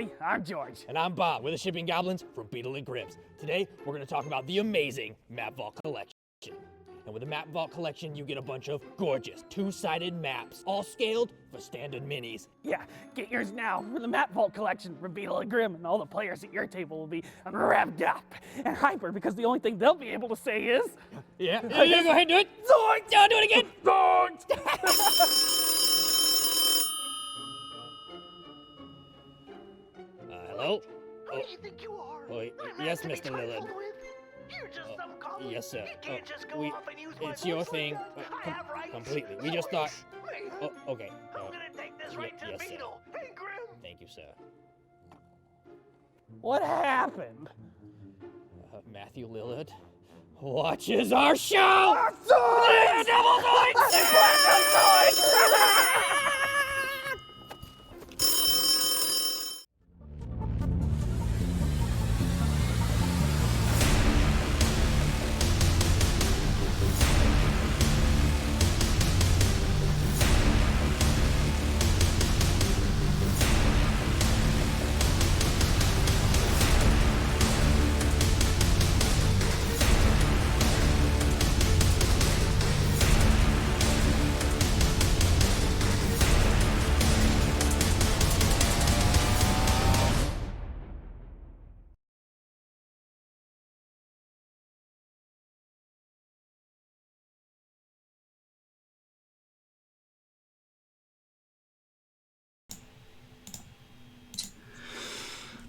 everybody. I'm George. And I'm Bob. We're the Shipping Goblins from Beetle and Grips. Today, we're going to talk about the amazing Map Vault Collection. And with the Map Vault Collection, you get a bunch of gorgeous two-sided maps, all scaled for standard minis. Yeah, get yours now for the Map Vault Collection from Beetle and Grim, and all the players at your table will be revved up and hyper because the only thing they'll be able to say is... Yeah, go ahead and do it. Zoinks! Yeah, do it again. Zoinks! Hello? Who do you think you are? Yes, Mr. Lillard. You're just some common. Yes, sir. You can't just go off and use my It's your voice thing. like that. I have rights. Completely. We just thought... Wait, Oh, okay. I'm gonna take this right to yes, the sir. Beetle. Hey, Grim. Thank you, sir. What happened? Matthew Lillard watches our show! Zoinks! Double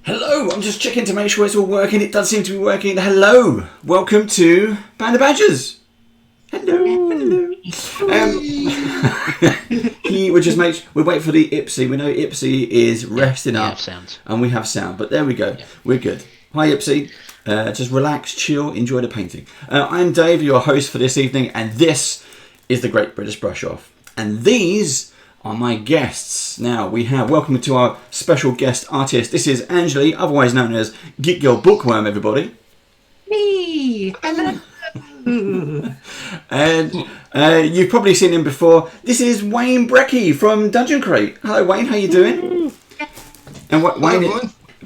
Hello, I'm just checking to make sure it's all working. It does seem to be working. Hello, welcome to Band of Badgers. Hello, hello. We wait for the Ipsy. We know Ipsy is resting up, sounds. and we have sound. But there we go. Yeah. We're good. Hi, Ipsy. Just relax, chill, enjoy the painting. I'm Dave, your host for this evening, and this is the Great British Brush Off. And these are my guests. Now we have, welcome to our special guest artist. This is Angeli, otherwise known as GEEKGIRLBOOKWORM, everybody. Me! And you've probably seen him before. This is Wayne BREKKE from Dungeon Crate. Hello Wayne, how you doing? And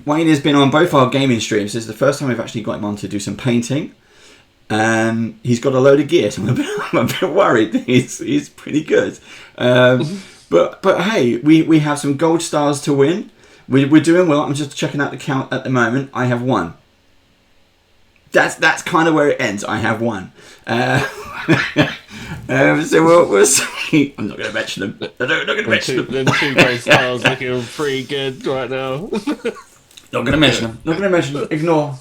Wayne has been on both our gaming streams. This is the first time we've actually got him on to do some painting. He's got a load of gear, so I'm a bit worried. He's pretty good. But hey, we have some gold stars to win. We're doing well. I'm just checking out the count at the moment. I have one. That's kind of where it ends. I have one. So we'll see. I'm not going to mention them. I'm not going to mention them. Them two gold stars looking pretty good right now. Not going to mention them. Not going to mention them. Ignore.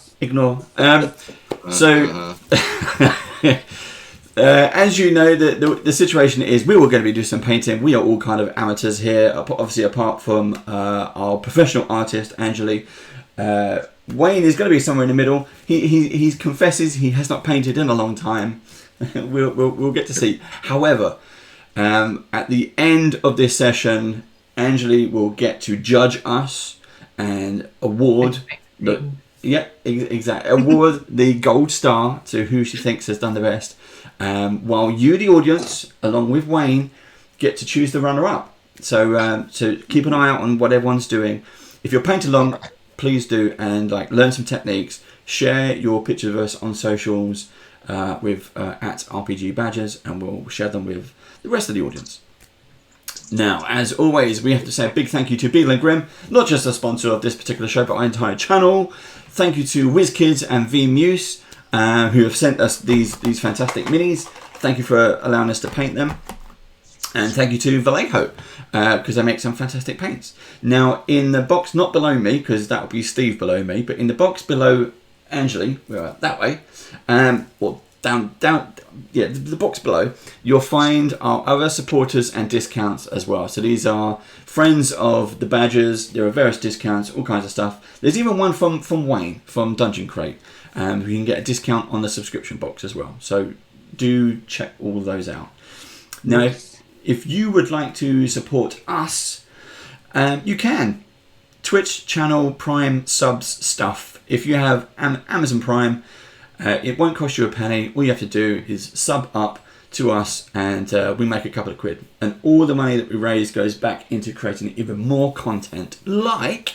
As you know, the situation is we were going to be doing some painting. We are all kind of amateurs here, obviously apart from our professional artist, Angeli. Wayne is going to be somewhere in the middle. He confesses he has not painted in a long time. We'll get to see. However, at the end of this session, Angeli will get to judge us and award award the gold star to who she thinks has done the best. While you, the audience, along with Wayne, get to choose the runner-up. So keep an eye out on what everyone's doing. If you're painting along, please do, and learn some techniques. Share your pictures of us on socials with at RPG Badgers, and we'll share them with the rest of the audience. Now, as always, we have to say a big thank you to Beetle and Grim, not just a sponsor of this particular show, but our entire channel. Thank you to WizKids and VMuse, who have sent us these fantastic minis. Thank you for allowing us to paint them. And thank you to Vallejo, because they make some fantastic paints. Now, in the box not below me, because that would be Steve below me, but in the box below Angeli, that way, or down, the box below, you'll find our other supporters and discounts as well. So these are friends of the Badgers. There are various discounts, all kinds of stuff. There's even one from Wayne, from Dungeon Crate. We can get a discount on the subscription box as well. So do check all those out. Now, if you would like to support us, you can. Twitch channel Prime subs stuff. If you have Amazon Prime, it won't cost you a penny. All you have to do is sub up to us, and we make a couple of quid. And all the money that we raise goes back into creating even more content, like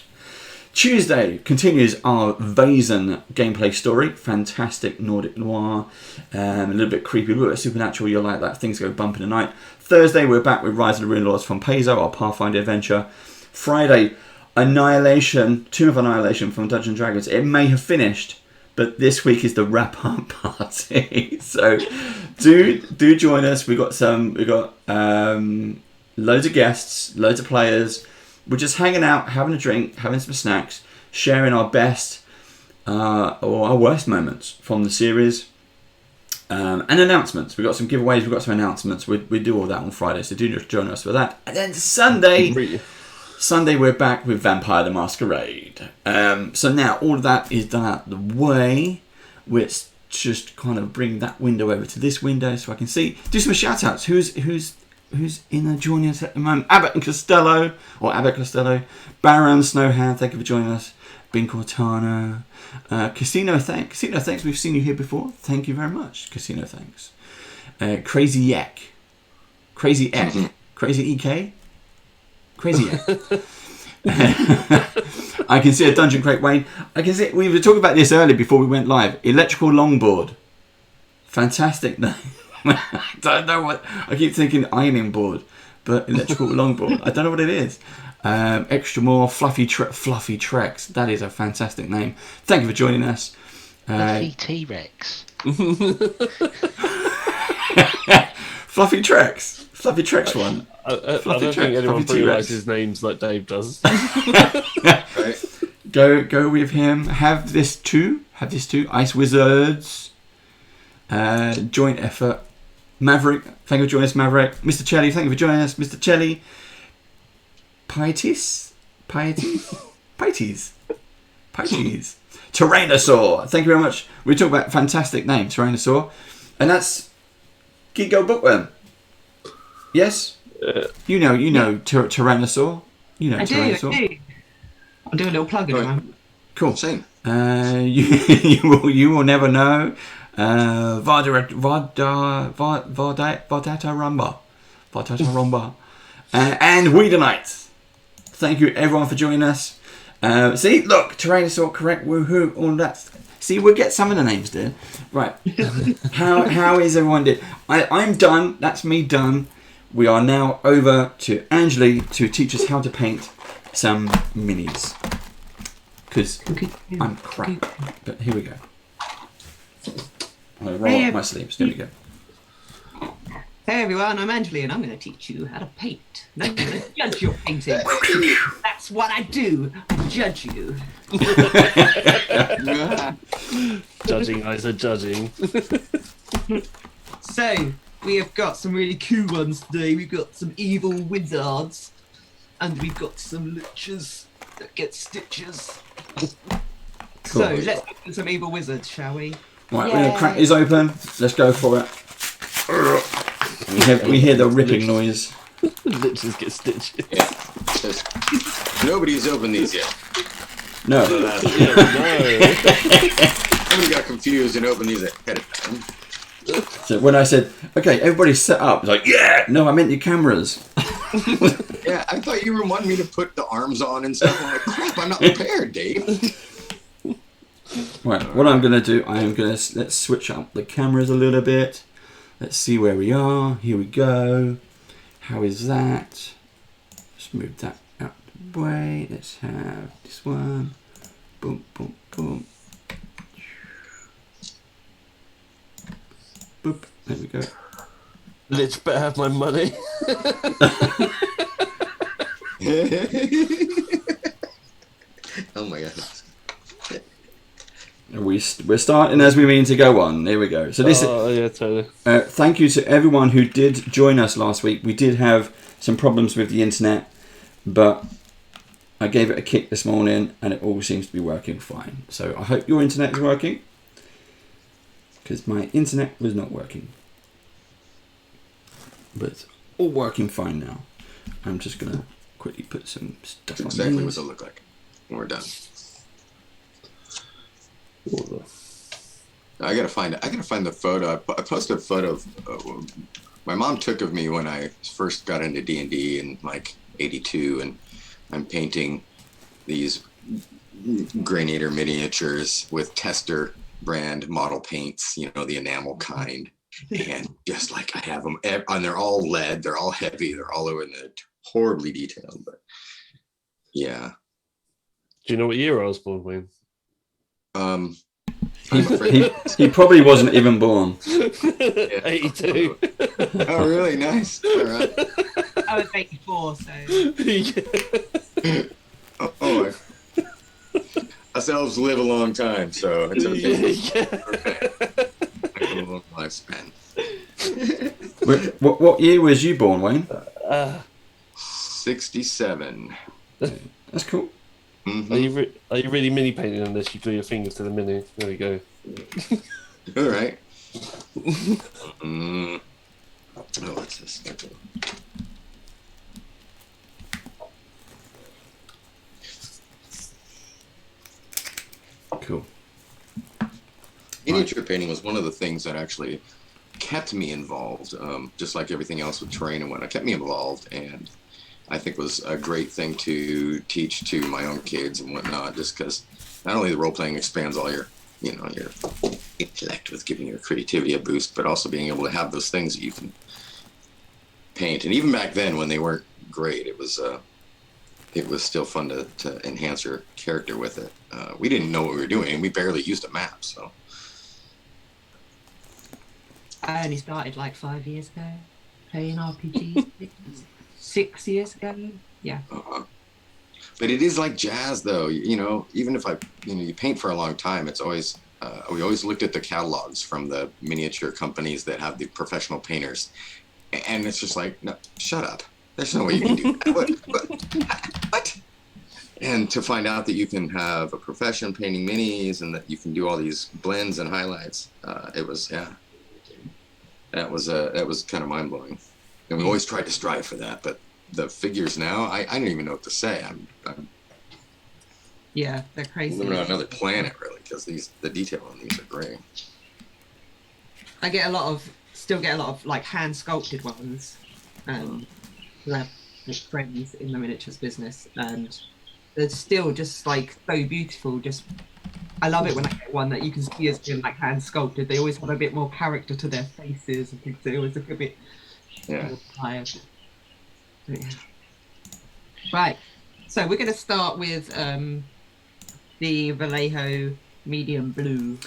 Tuesday continues our Vaesen gameplay story. Fantastic Nordic noir. A little bit creepy, a little bit supernatural. You'll like that. Things go bump in the night. Thursday, we're back with Rise of the Runelords from Paizo, our Pathfinder adventure. Friday, Annihilation, Tomb of Annihilation from Dungeons & Dragons. It may have finished, but this week is the wrap-up party. So do join us. We got loads of guests, loads of players. We're just hanging out, having a drink, having some snacks, sharing our best or our worst moments from the series, and announcements. We've got some giveaways, we've got some announcements. We do all that on Friday, so do join us for that. And then Sunday we're back with Vampire the Masquerade. So now all of that is done out the way. Let's just kind of bring that window over to this window so I can see. Do some shout outs. Who's in there joining us at the moment? Abbott Costello, Baron Snowhand, thank you for joining us. Ben Cortana, Casino thanks, we've seen you here before, thank you very much, Casino thanks. Crazy Ek, Crazy EK, I can see a Dungeon Crate Wayne. I can see, we were talking about this earlier before we went live. Electrical Longboard, fantastic name. I don't know what, I keep thinking ironing board, but electrical longboard, I don't know what it is. Extra more Fluffy Trex, that is a fantastic name. Thank you for joining us. Fluffy T-Rex. Fluffy Trex one. I don't think anyone realises names like Dave does. Right. Go with him. Have this too. Ice Wizards. Joint effort. Maverick, thank you for joining us, Maverick. Mr. Chelly, thank you for joining us, Mr. Chelly. Pieties. Tyrannosaur, thank you very much. We talk about fantastic name, Tyrannosaur, and that's GEEKGIRLBOOKWORM. Yes, you know, Tyrannosaur. You know, Tyrannosaur. I do. I'll do a little plug in a moment. Cool. Same. You will never know. Vardata Rumba. And Weedonites. Thank you everyone for joining us. See, look, Tyrannosaur, correct, woohoo, all that. See, we'll get some of the names there. Right. How is everyone doing? I'm done. That's me done. We are now over to Angeli to teach us how to paint some minis. Because I'm crap. But here we go. I'm going to roll up my sleeves. There we go. Hey everyone, I'm Angeli and I'm going to teach you how to paint. No, I'm going to judge your painting. That's what I do. I judge you. Judging eyes are judging. So, we have got some really cool ones today. We've got some evil wizards. And we've got some lichers that get stitches. Cool. So, let's do some evil wizards, shall we? Right, we're going to crack this open. Let's go for it. We hear the ripping noise. Lichers get stitches. Yeah. Nobody's opened these yet. No. So No. somebody got confused and opened these ahead of time. So when I said, okay, everybody's set up, it's like, yeah! No, I meant your cameras. Yeah, I thought you were wanting me to put the arms on and stuff. I'm like, crap, I'm not prepared, Dave. Right, what I'm going to do, let's switch up the cameras a little bit. Let's see where we are. Here we go. How is that? Let's move that out the way. Let's have this one. Boom, boom, boom. Boop. There we go. Lich better have my money. Oh my god. We're starting as we mean to go on. There we go. So this. Oh yeah, totally. Thank you to everyone who did join us last week. We did have some problems with the internet, but I gave it a kick this morning, and it all seems to be working fine. So I hope your internet is working, because my internet was not working, but it's all working fine now. I'm just gonna quickly put some stuff That's on exactly these. what it'll look like when we're done. I gotta find the photo. I posted a photo of my mom took of me when I first got into D&D in like '82, and I'm painting these Granator miniatures with Tester brand model paints, you know, the enamel kind. And just like I have them, and they're all lead, they're all heavy, they're all over the horribly detailed, but yeah. Do you know what year I was born, Wayne? I'm afraid. He probably wasn't even born. 82. Oh, really? Nice. All right. I was 84, so. Oh, us elves live a long time, so it's okay. Yeah. Okay. I have a long lifespan. What year was you born, Wayne? 67. That's cool. Mm-hmm. Are you really mini painting unless you glue your fingers to the mini? There we go. All right. Oh, what's this? Cool. Miniature painting was one of the things that actually kept me involved, just like everything else with terrain and whatnot. Kept me involved, and I think was a great thing to teach to my own kids and whatnot, just because not only the role-playing expands all your, you know, your intellect with giving your creativity a boost, but also being able to have those things that you can paint. And even back then, when they weren't great, it was still fun to enhance your character with it. We didn't know what we were doing, and we barely used a map, so. I only started like 5 years ago playing RPGs. 6 years ago, yeah. But it is like jazz, though. You know, even if you paint for a long time, it's always we always looked at the catalogs from the miniature companies that have the professional painters, and it's just like, no, shut up. There's no way you can do that. What? And to find out that you can have a profession painting minis and that you can do all these blends and highlights, it was, yeah. That was kind of mind blowing. And we always tried to strive for that, but the figures now, I don't even know what to say. I'm Yeah, they're crazy. living on another planet, really, because the detail on these are great. I still get a lot of like hand sculpted ones. Who have friends in the miniatures business, and they're still just like so beautiful. Just I love it when I get one that you can see as being like hand sculpted. They always have a bit more character to their faces and things. They always look a bit more tired. Yeah. Right, so we're going to start with the Vallejo medium blue.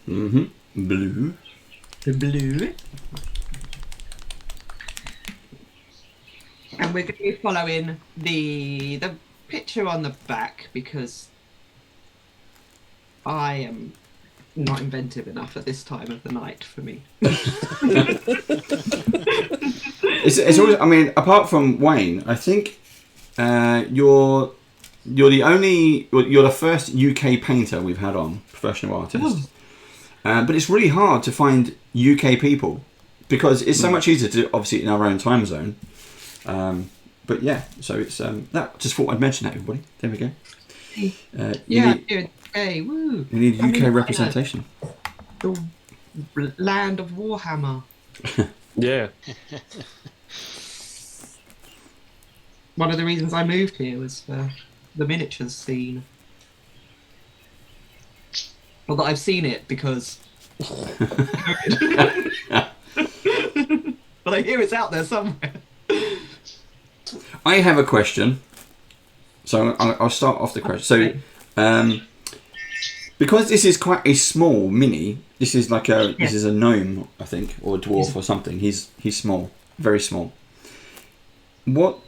Blue. The blue. And we're going to be following the picture on the back because I am not inventive enough at this time of the night for me. It's always. I mean, apart from Wayne, I think you're the first UK painter we've had on, professional artist. But it's really hard to find UK people because it's so much easier to do, obviously, in our own time zone. But yeah, so it's that. Just thought I'd mention that, everybody. There we go. Woo! You need UK representation. The land of Warhammer. Yeah. One of the reasons I moved here was for the miniatures scene. Not that I've seen it because. But I hear it's out there somewhere. I have a question. So I'll start off the question. So, because this is quite a small mini, this is like this is a gnome, I think, or a dwarf or something. He's small, very small. What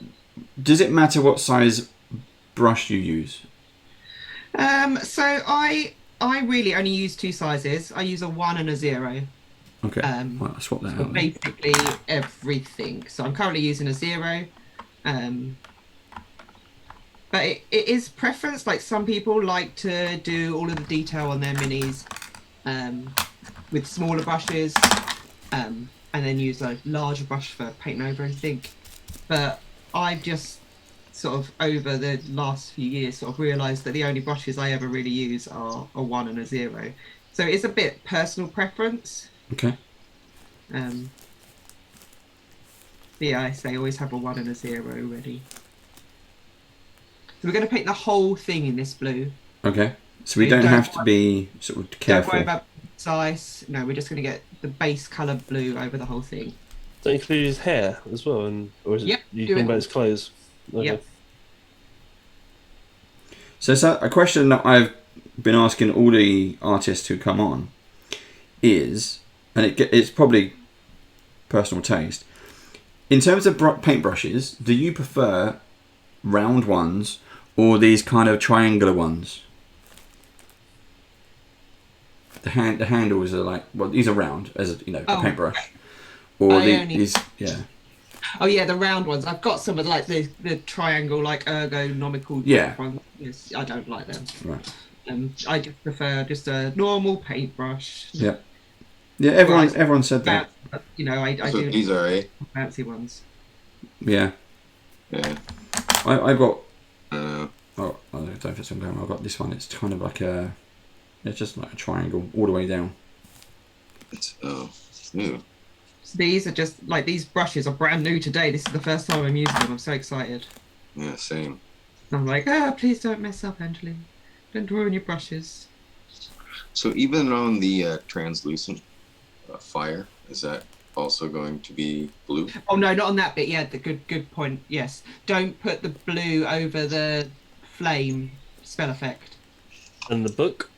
does it matter what size brush you use? So I really only use two sizes. I use a 1 and a 0. Okay. Well, I'll swap that for out. basically everything. So I'm currently using a 0. But it is preference. Like some people like to do all of the detail on their minis with smaller brushes and then use a larger brush for painting over everything. But I've just sort of over the last few years sort of realised that the only brushes I ever really use are a 1 and a 0. So it's a bit personal preference. Okay. Yeah, I say always have a 1 and a 0 ready. So we're going to paint the whole thing in this blue. Okay. So we You don't don't have to be sort of Don't careful. worry about size. No, we're just going to get the base colour blue over the whole thing. Does that include his hair as well, or is it Yep, you do talking it about all. his clothes? Okay. Yep. So a question that I've been asking all the artists who come on is, and it's probably personal taste, in terms of paintbrushes, do you prefer round ones or these kind of triangular ones? The handles are like, well, these are round as a paintbrush, or these Oh yeah, the round ones. I've got some of like the triangle, like ergonomical ones. Yes, I don't like them. Right. I just prefer just a normal paintbrush. Yeah. Yeah. Everyone said that. You know, I So do these are fancy ones. Yeah. Yeah. I got. Uh, Oh, I don't know if it's on camera. I got this one. It's kind of like it's just like a triangle all the way down. Ew. These are just like, these brushes are brand new today. This is the first time I'm using them. I'm so excited. Yeah, same. I'm like, please don't mess up, Angeline. Don't ruin your brushes. So even on the translucent fire, is that also going to be blue? Oh no, not on that bit. Yeah, the good point. Yes, don't put the blue over the flame spell effect. And the book?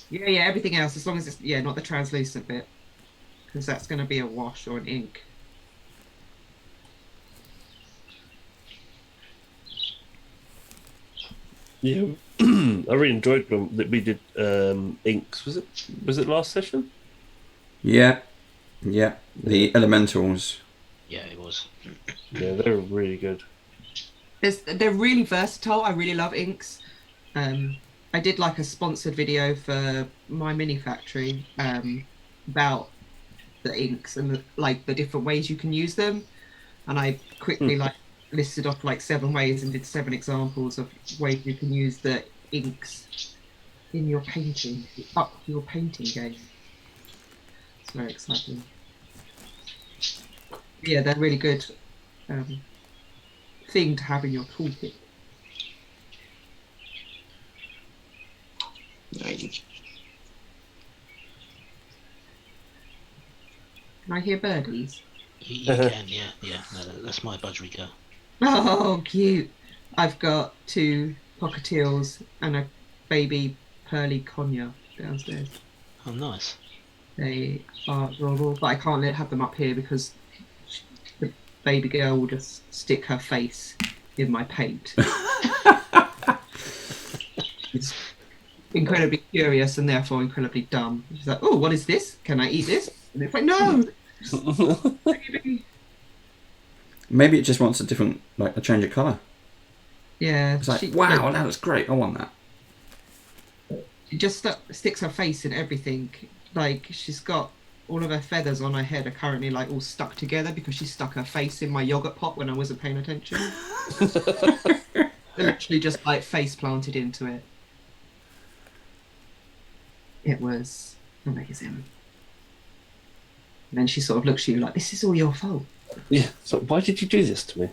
Yeah, everything else, as long as it's not the translucent bit, because that's going to be a wash or an ink. Yeah, I really enjoyed them that we did inks. Was it last session? Yeah. The elementals. Yeah, it was. Yeah, they were really good. They're really versatile. I really love inks. I did like a sponsored video for my mini factory about the inks and the different ways you can use them, and I quickly listed off 7 ways and did 7 examples of ways you can use the inks in your painting, up your painting game. It's very exciting. Yeah, they're really good thing to have in your toolkit. Nice. Can I hear birdies? You can, yeah. No, that's my budgerigar. Oh, cute. I've got 2 cockatiels and a baby pearly conure downstairs. Oh, nice. They are adorable, but I can't have them up here because the baby girl will just stick her face in my paint. It's incredibly curious and therefore incredibly dumb. She's like, oh, what is this? Can I eat this? And it's like, no! Maybe it just wants a change of colour. Yeah. It's like, wow, that looks great. I want that. She just sticks her face in everything. Like, she's got all of her feathers on her head are currently all stuck together because she stuck her face in my yogurt pot when I wasn't paying attention. They're literally just face planted into it. It was amazing. And then she sort of looks at you like, this is all your fault. Yeah, so why did you do this to me?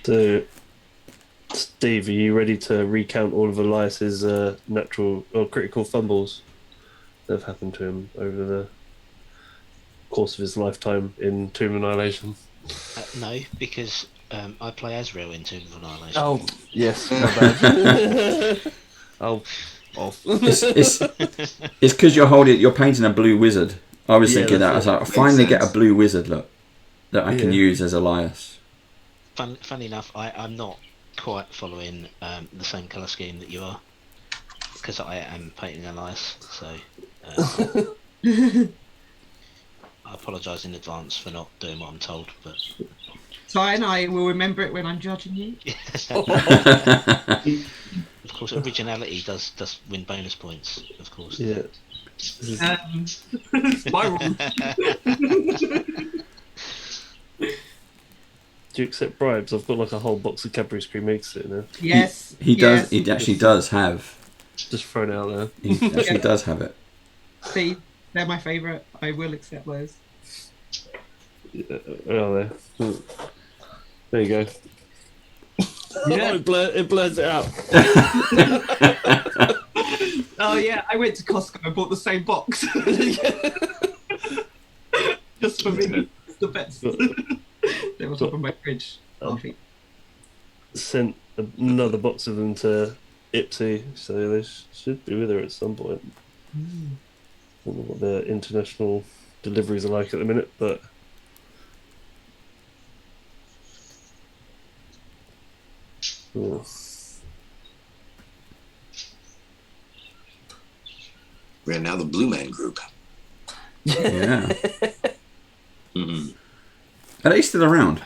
So, Steve, are you ready to recount all of Elias's natural or critical fumbles that have happened to him over the course of his lifetime in Tomb of Annihilation? No, because I play Azrael in Tomb of Annihilation. Oh, yes, my bad. It's because you're painting a blue wizard. I was thinking that. I was like, I'll finally get a blue wizard look that I can use as Elias. Funny enough, I'm not quite following the same colour scheme that you are, because I am painting Elias, so I apologise in advance for not doing what I'm told, but... Fine, I will remember it when I'm judging you. Of course, originality does win bonus points, of course. Yeah. Spiral. Do you accept bribes? I've got a whole box of Cadbury Cream eggs sitting there. Yes. He does. He actually does have Just thrown it out there. He actually does have it. See, they're my favourite. I will accept those. Oh, there. There you go. Yeah. Oh, it blurs it out. Oh yeah, I went to Costco and bought the same box. Just for me, it's the best. They're on top of my fridge. Laughing. Sent another box of them to Ipsy, so they should be with her at some point. I don't know what the international deliveries are like at the minute, but oh. We're now the Blue Man Group. Yeah. Mm-hmm. Are they still around?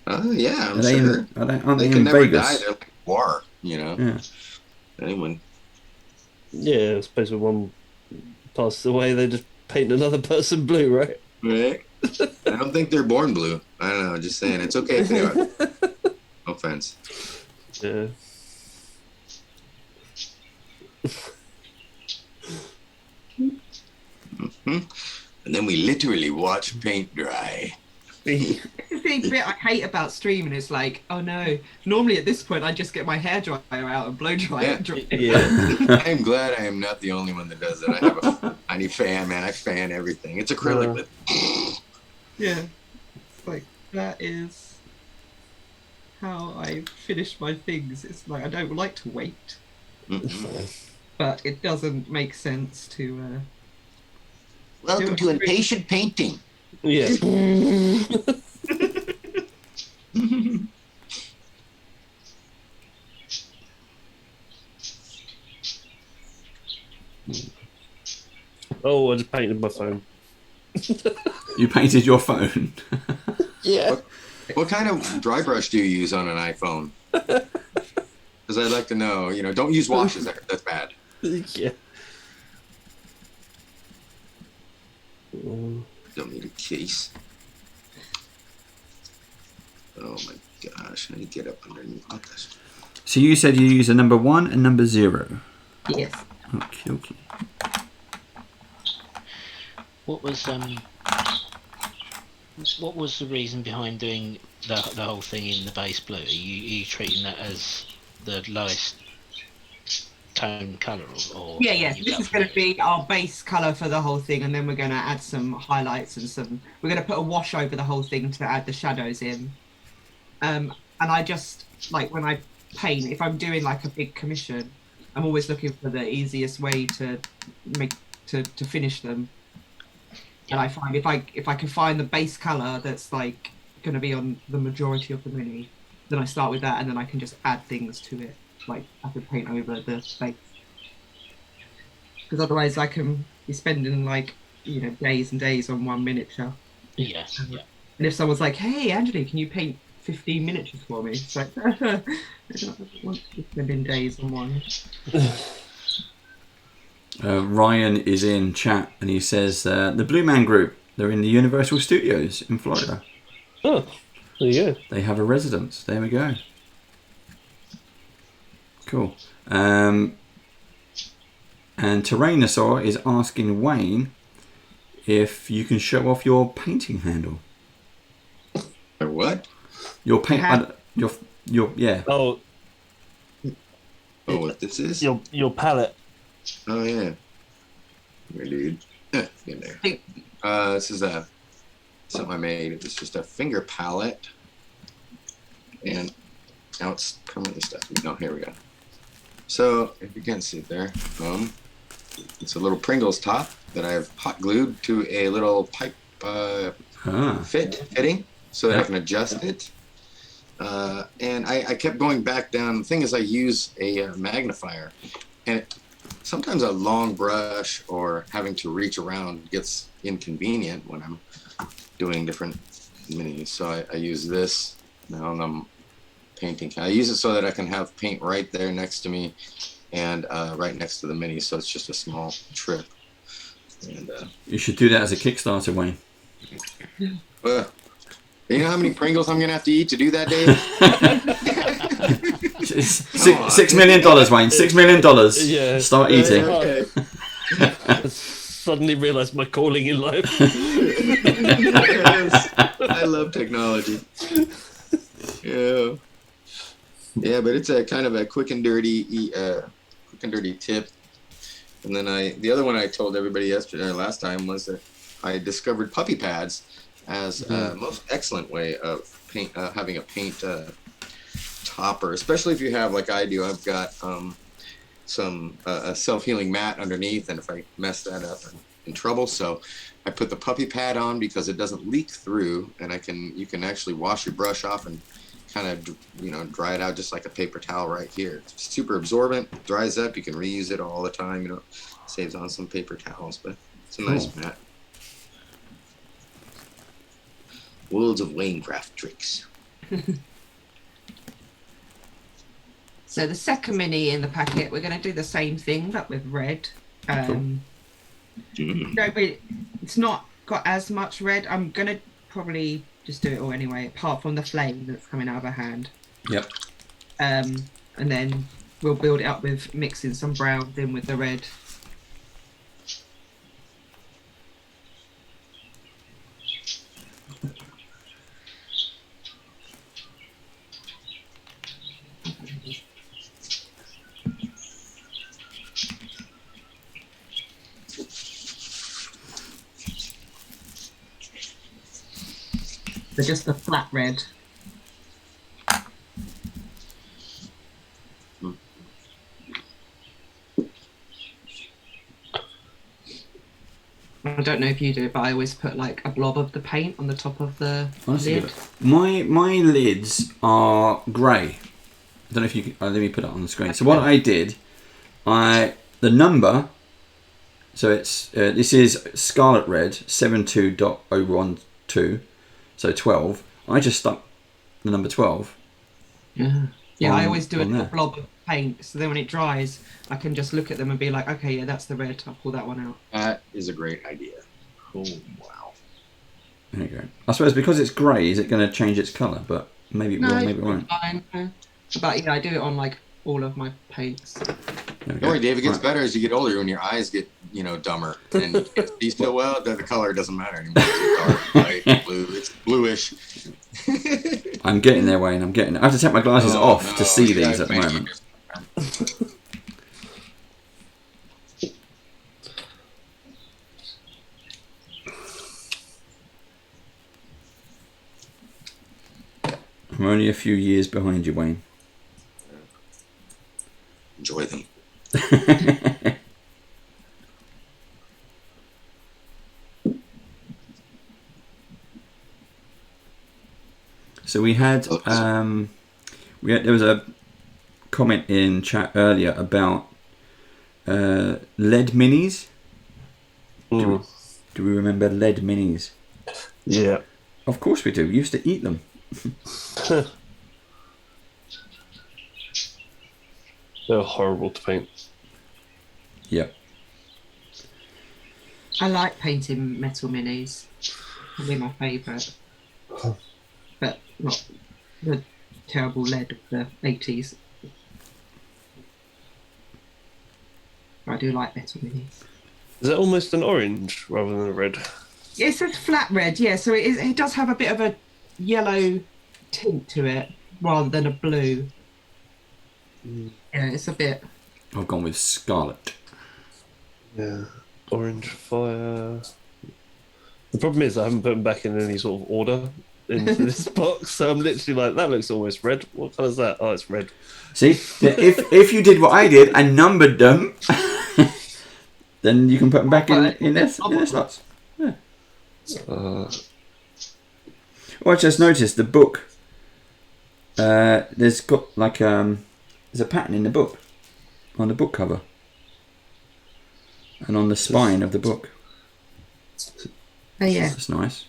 Yeah, I'm Are they sure. aren't They they can in never Vegas? die. They're like war, you know. Yeah. Anyone. Yeah, I suppose when one passes away, they just paint another person blue, right? Right? I don't think they're born blue. I don't know. Just saying. It's okay if they are. No offense. Yeah. Hmm. And then we literally watch paint dry. The big bit I hate about streaming is like, oh no. Normally at this point I just get my hairdryer out and blow dry it. Yeah. I'm glad I am not the only one that does it. I have a tiny fan, man. I fan everything. It's acrylic, but Yeah. It's like that is how I finish my things. It's like I don't like to wait, but it doesn't make sense to. Welcome to impatient painting. Yeah. Oh, I just painted my phone. You painted your phone. Yeah. What kind of dry brush do you use on an iPhone? Because I'd like to know. You know, don't use washes. That's bad. Yeah. Don't need a case. Oh my gosh! I need to get up underneath this. So you said you use a number 1 and number 0. Yes. Okay, okay. What was the reason behind doing the whole thing in the base blue? Are you treating that as the lowest tone colour, or Yeah. This is going to be our base colour for the whole thing, and then we're going to add some highlights and we're going to put a wash over the whole thing to add the shadows in. And I just like when I paint, if I'm doing like a big commission, I'm always looking for the easiest way to finish them. And I find if I can find the base colour that's like going to be on the majority of the mini, then I start with that, and then I can just add things to it, like I can paint over the space. Because otherwise I can be spending like, you know, days and days on one miniature. Yeah. And if someone's like, hey Angela, can you paint 15 miniatures for me? It's like, I don't want to be spending days on one. Ryan is in chat and he says the Blue Man Group, they're in the Universal Studios in Florida. Oh, there you go. They have a residence. There we go. Cool. And Tyrannosaur is asking Wayne if you can show off your painting handle. Or what? Your paint. Your yeah. Oh, what this is? your palette. Oh yeah. Here, dude. Get in there. This is something I made. It's just a finger palette, and now it's permanently stuck. No, here we go. So if you can see it there, it's a little Pringles top that I've hot glued to a little pipe fitting, so that I can adjust it. And I kept going back down. The thing is, I use a magnifier, and sometimes a long brush or having to reach around gets inconvenient when I'm doing different minis. So I use this now, and I'm painting. I use it so that I can have paint right there next to me, and right next to the mini. So it's just a small trip. And you should do that as a Kickstarter, Wayne. You know how many Pringles I'm gonna have to eat to do that, Dave? $6 million, Wayne. $6 million. Yeah. Start eating. Okay. I suddenly realised my calling in life. Yes. I love technology. Yeah. Yeah, but it's a kind of a quick and dirty tip. And then the other one I told everybody last time was that I discovered puppy pads as a most excellent way of having a paint topper, especially if you have, like I do, I've got some a self-healing mat underneath, and if I mess that up, I'm in trouble. So I put the puppy pad on because it doesn't leak through, and you can actually wash your brush off and kind of dry it out just like a paper towel right here. It's super absorbent, dries up, you can reuse it all the time, saves on some paper towels, but it's a nice mat. Worlds of Wanecraft tricks. So the second mini in the packet, we're going to do the same thing, but with red. It's not got as much red. I'm going to probably just do it all anyway, apart from the flame that's coming out of her hand. Yep. And then we'll build it up with mixing some browns in with the red. So just the flat red. I don't know if you do it, but I always put like a blob of the paint on the top of the lid. My lids are grey. I don't know if you can, let me put it on the screen. So what I did, the number, so it's this is Scarlet Red 72.012, so 12. I just stuck the number 12. Yeah, I always do a blob of paint, so then when it dries, I can just look at them and be like, okay, yeah, that's the red. I'll pull that one out. That is a great idea. Oh, wow. There you go. I suppose because it's grey, is it going to change its colour? But maybe it will, maybe it won't. Fine. But yeah, I do it on like all of my paints. Don't worry, Dave. It gets better as you get older when your eyes get, dumber. And you can see so well that the color doesn't matter anymore. It's dark, light, blue. It's bluish. I'm getting there, Wayne. I have to take my glasses off to see these at the moment. I'm only a few years behind you, Wayne. Enjoy them. So we had there was a comment in chat earlier about lead minis. Do we remember lead minis? Yeah. Of course we do. We used to eat them. They're horrible to paint. Yep. I like painting metal minis. Probably my favourite. But not the terrible lead of the 80s. I do like metal minis. Is it almost an orange rather than a red? It's a flat red, yeah. So it does have a bit of a yellow tint to it rather than a blue. Yeah, it's a bit. I've gone with scarlet. Yeah, orange fire. The problem is I haven't put them back in any sort of order into this box, so I'm literally like, that looks almost red. What colour is that? Oh, it's red. See, if you did what I did and numbered them, then you can put them back in their slots. Yeah. Well, I just noticed the book. There's got like there's a pattern in the book, on the book cover, and on the spine of the book. Oh yeah, that's nice.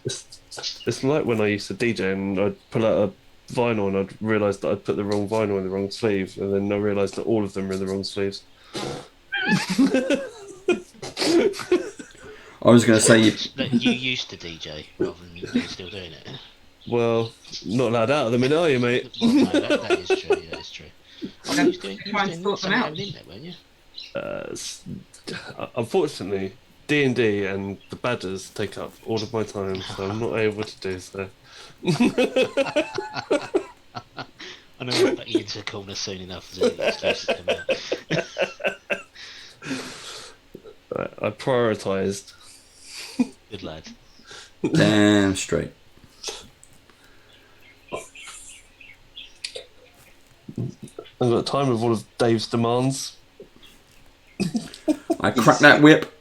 It's like when I used to DJ and I'd pull out a vinyl and I'd realise that I'd put the wrong vinyl in the wrong sleeve, and then I realised that all of them were in the wrong sleeves. I was going to say that you used to DJ rather than you're still doing it. Well, not allowed out at the minute, are you, mate? Well, no, that is true. That is true. Oh, you was doing Try and sort them something out. over the internet, weren't you? Unfortunately, D&D and the Badgers take up all of my time, so I'm not able to do so. I know I'll back you into a corner soon enough as the excuses come out. I prioritised. Good lad. Damn straight. I've got time with all of Dave's demands. I crack that whip.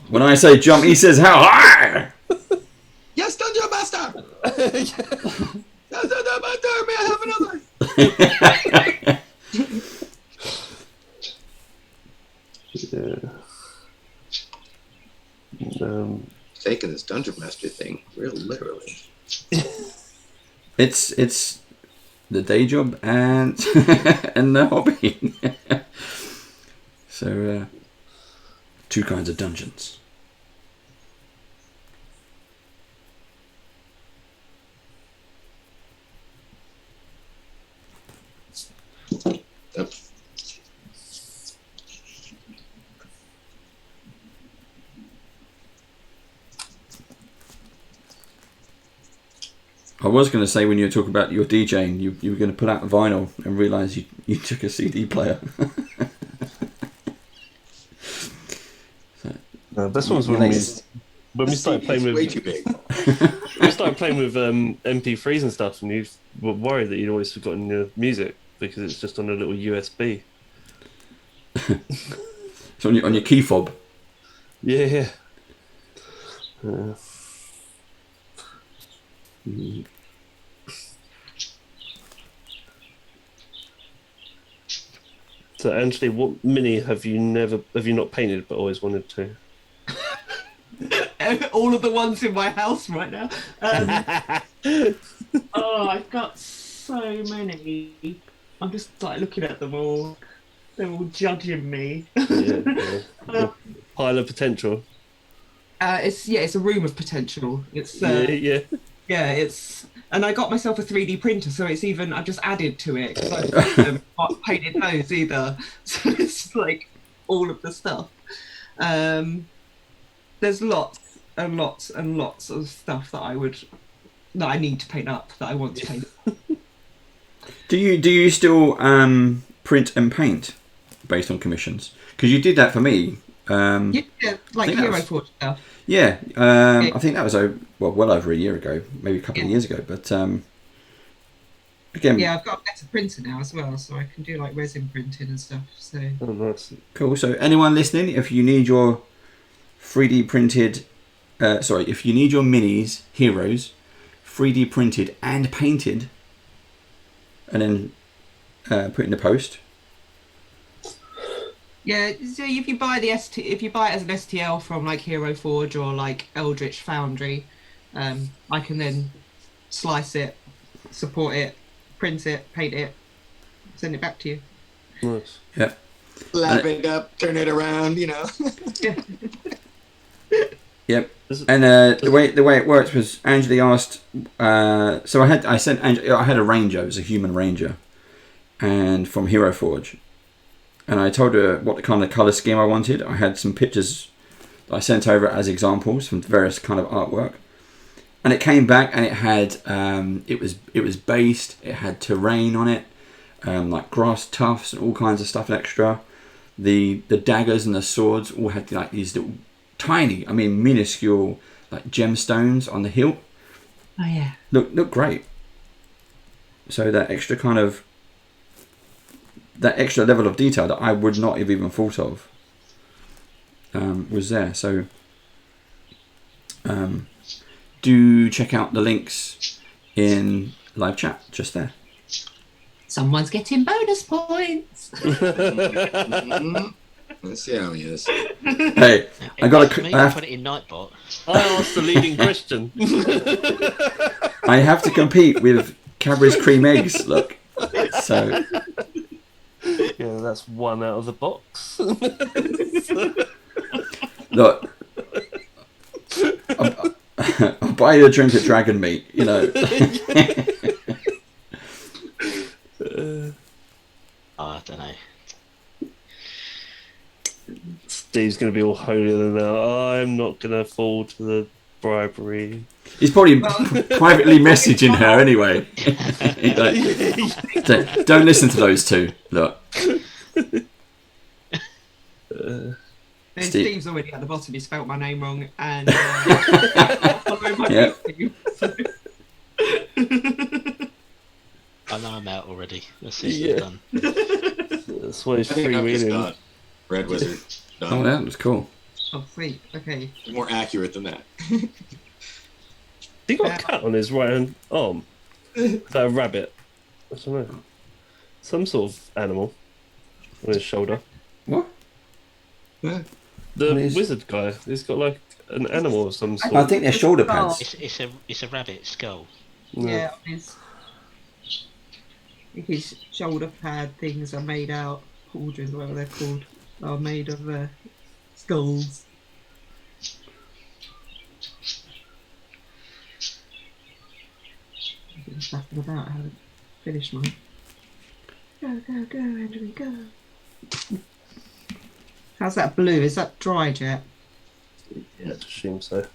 When I say jump, he says how high. Yes, Dungeon Master. Yes, Dungeon Master. May I have another? Yeah. Taking this Dungeon Master thing real literally. It's the day job and and the hobby. So two kinds of dungeons. Yep. I was going to say when you were talking about your DJing, you were going to pull out a vinyl and realise you took a CD player. This one's when we started playing with. Way too big. We started playing with MP3s and stuff, and you were worried that you'd always forgotten your music because it's just on a little USB. It's on your key fob. Yeah. So, Anthony, what mini have you not painted but always wanted to? All of the ones in my house right now. Oh, I've got so many. I'm just like looking at them all. They're all judging me. Yeah. Pile of potential. It's a room of potential. It's Yeah. it's, and I got myself a 3D printer, so it's even I've just added to it. 'Cause I've not painted those either, so it's like all of the stuff. There's lots and lots and lots of stuff that I need to paint up, that I want to paint. Do you still print and paint based on commissions? Because you did that for me. Yeah, like Hero Forge stuff. Yeah, I think that was well over a year ago, maybe a couple of years ago. But again, yeah, I've got a better printer now as well, so I can do like resin printing and stuff. So Oh, nice. cool. So anyone listening, if you need your 3D printed, if you need your minis, heroes, 3D printed and painted, and then put in the post. yeah, so if you buy if you buy it as an STL from like Hero Forge or like Eldritch Foundry, I can then slice it, support it, print it, paint it, send it back to you. Nice. Yeah. Lap it up, turn it around, you know. Yep. And the way it works was Angeli asked. So I had a ranger. It was a human ranger, and from Hero Forge, and I told her what the kind of color scheme I wanted. I had some pictures that I sent over as examples from various kind of artwork, and it came back and it had it was based. It had terrain on it, like grass tufts and all kinds of stuff extra. The daggers and the swords all had like these little tiny, minuscule, like gemstones on the hilt. Oh yeah. Look great. So that extra level of detail that I would not have even thought of was there. So do check out the links in live chat just there. Someone's getting bonus points. Let's see how he is. Hey, I have put it in Nightbot. I asked the leading question. I have to compete with Cadbury's cream eggs. Look, so Yeah, that's one out of the box. look. I'll buy you a drink of dragon meat, you know. I don't know. Steve's going to be all holier than thou. I'm not going to fall to the bribery. He's probably privately messaging her anyway. Like, don't listen to those two. Look. Steve's already at the bottom. He spelt my name wrong, and following my Yeah. name. So- I know I'm out already. Let's see if Yeah. it's done. That's why he's I think I'm just freewheeling. done. Red Wizard. Oh, Done. that was cool. Oh, sweet. Okay. More accurate than that. He got a cat on his right hand arm. Is that a rabbit? I don't know. Some sort of animal on his shoulder. What? The What is- wizard guy. He's got like an animal of some sort. I think they're shoulder pads. It's a rabbit skull. Yeah, his shoulder pad things are made out, pauldrons, whatever they're called, are made of skulls. I've been faffing about, I haven't finished mine. Go, go, go, Andrew, go. How's that blue? Is that dried yet? Yeah, I assume so.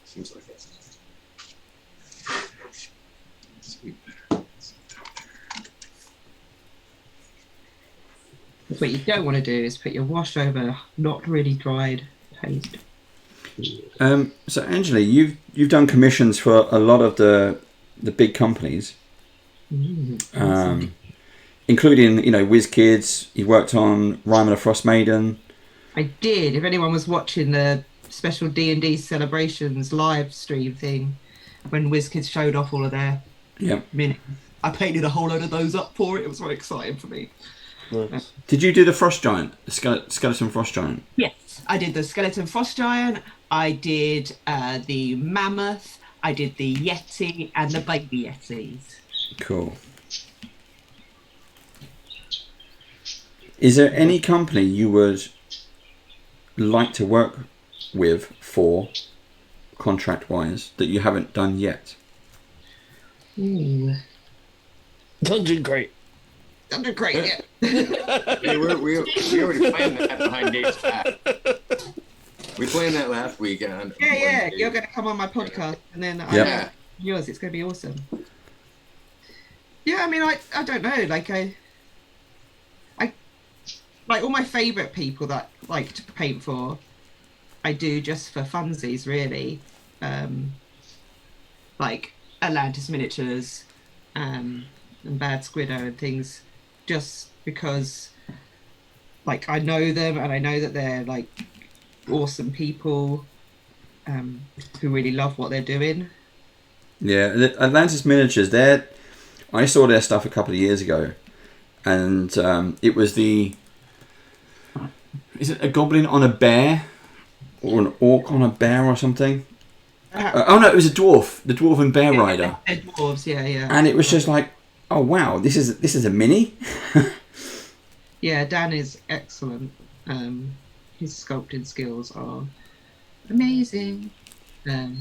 Seems like it. What you don't want to do is put your wash over not really dried paste. So Angela, you've done commissions for a lot of the big companies, including WizKids. You worked on Rime and Frostmaiden. I did. If anyone was watching the special D&D celebrations live stream thing, when WizKids showed off all of their minutes, I painted a whole load of those up for it. It was very exciting for me. Nice. Did you do the Frost Giant, the skeleton Frost Giant? Yes, I did the skeleton frost giant. I did the mammoth. I did the yeti and the baby yetis. Cool. Is there any company you would like to work with for contract-wise that you haven't done yet? Ooh, Dungeon Crate. Thunder great. Yeah. Hey, we already planned that behind Dave's back. We planned that last weekend. Yeah. You're going to come on my podcast, and then Yeah. yours. It's going to be awesome. Yeah, I mean, I don't know. Like I like all my favourite people that I like to paint for. I do just for funsies, really. Like Atlantis miniatures, and Bad Squiddo and things, just because like I know them and I know that they're like awesome people who really love what they're doing. Yeah, the Atlantis Miniatures, I saw their stuff a couple of years ago, and it was is it a goblin on a bear? Or an orc on a bear or something? Oh no, it was a dwarf, the Dwarven Bear Rider. They're dwarves, yeah. And it was just like, oh wow, this is a mini? Yeah, Dan is excellent. His sculpting skills are amazing. And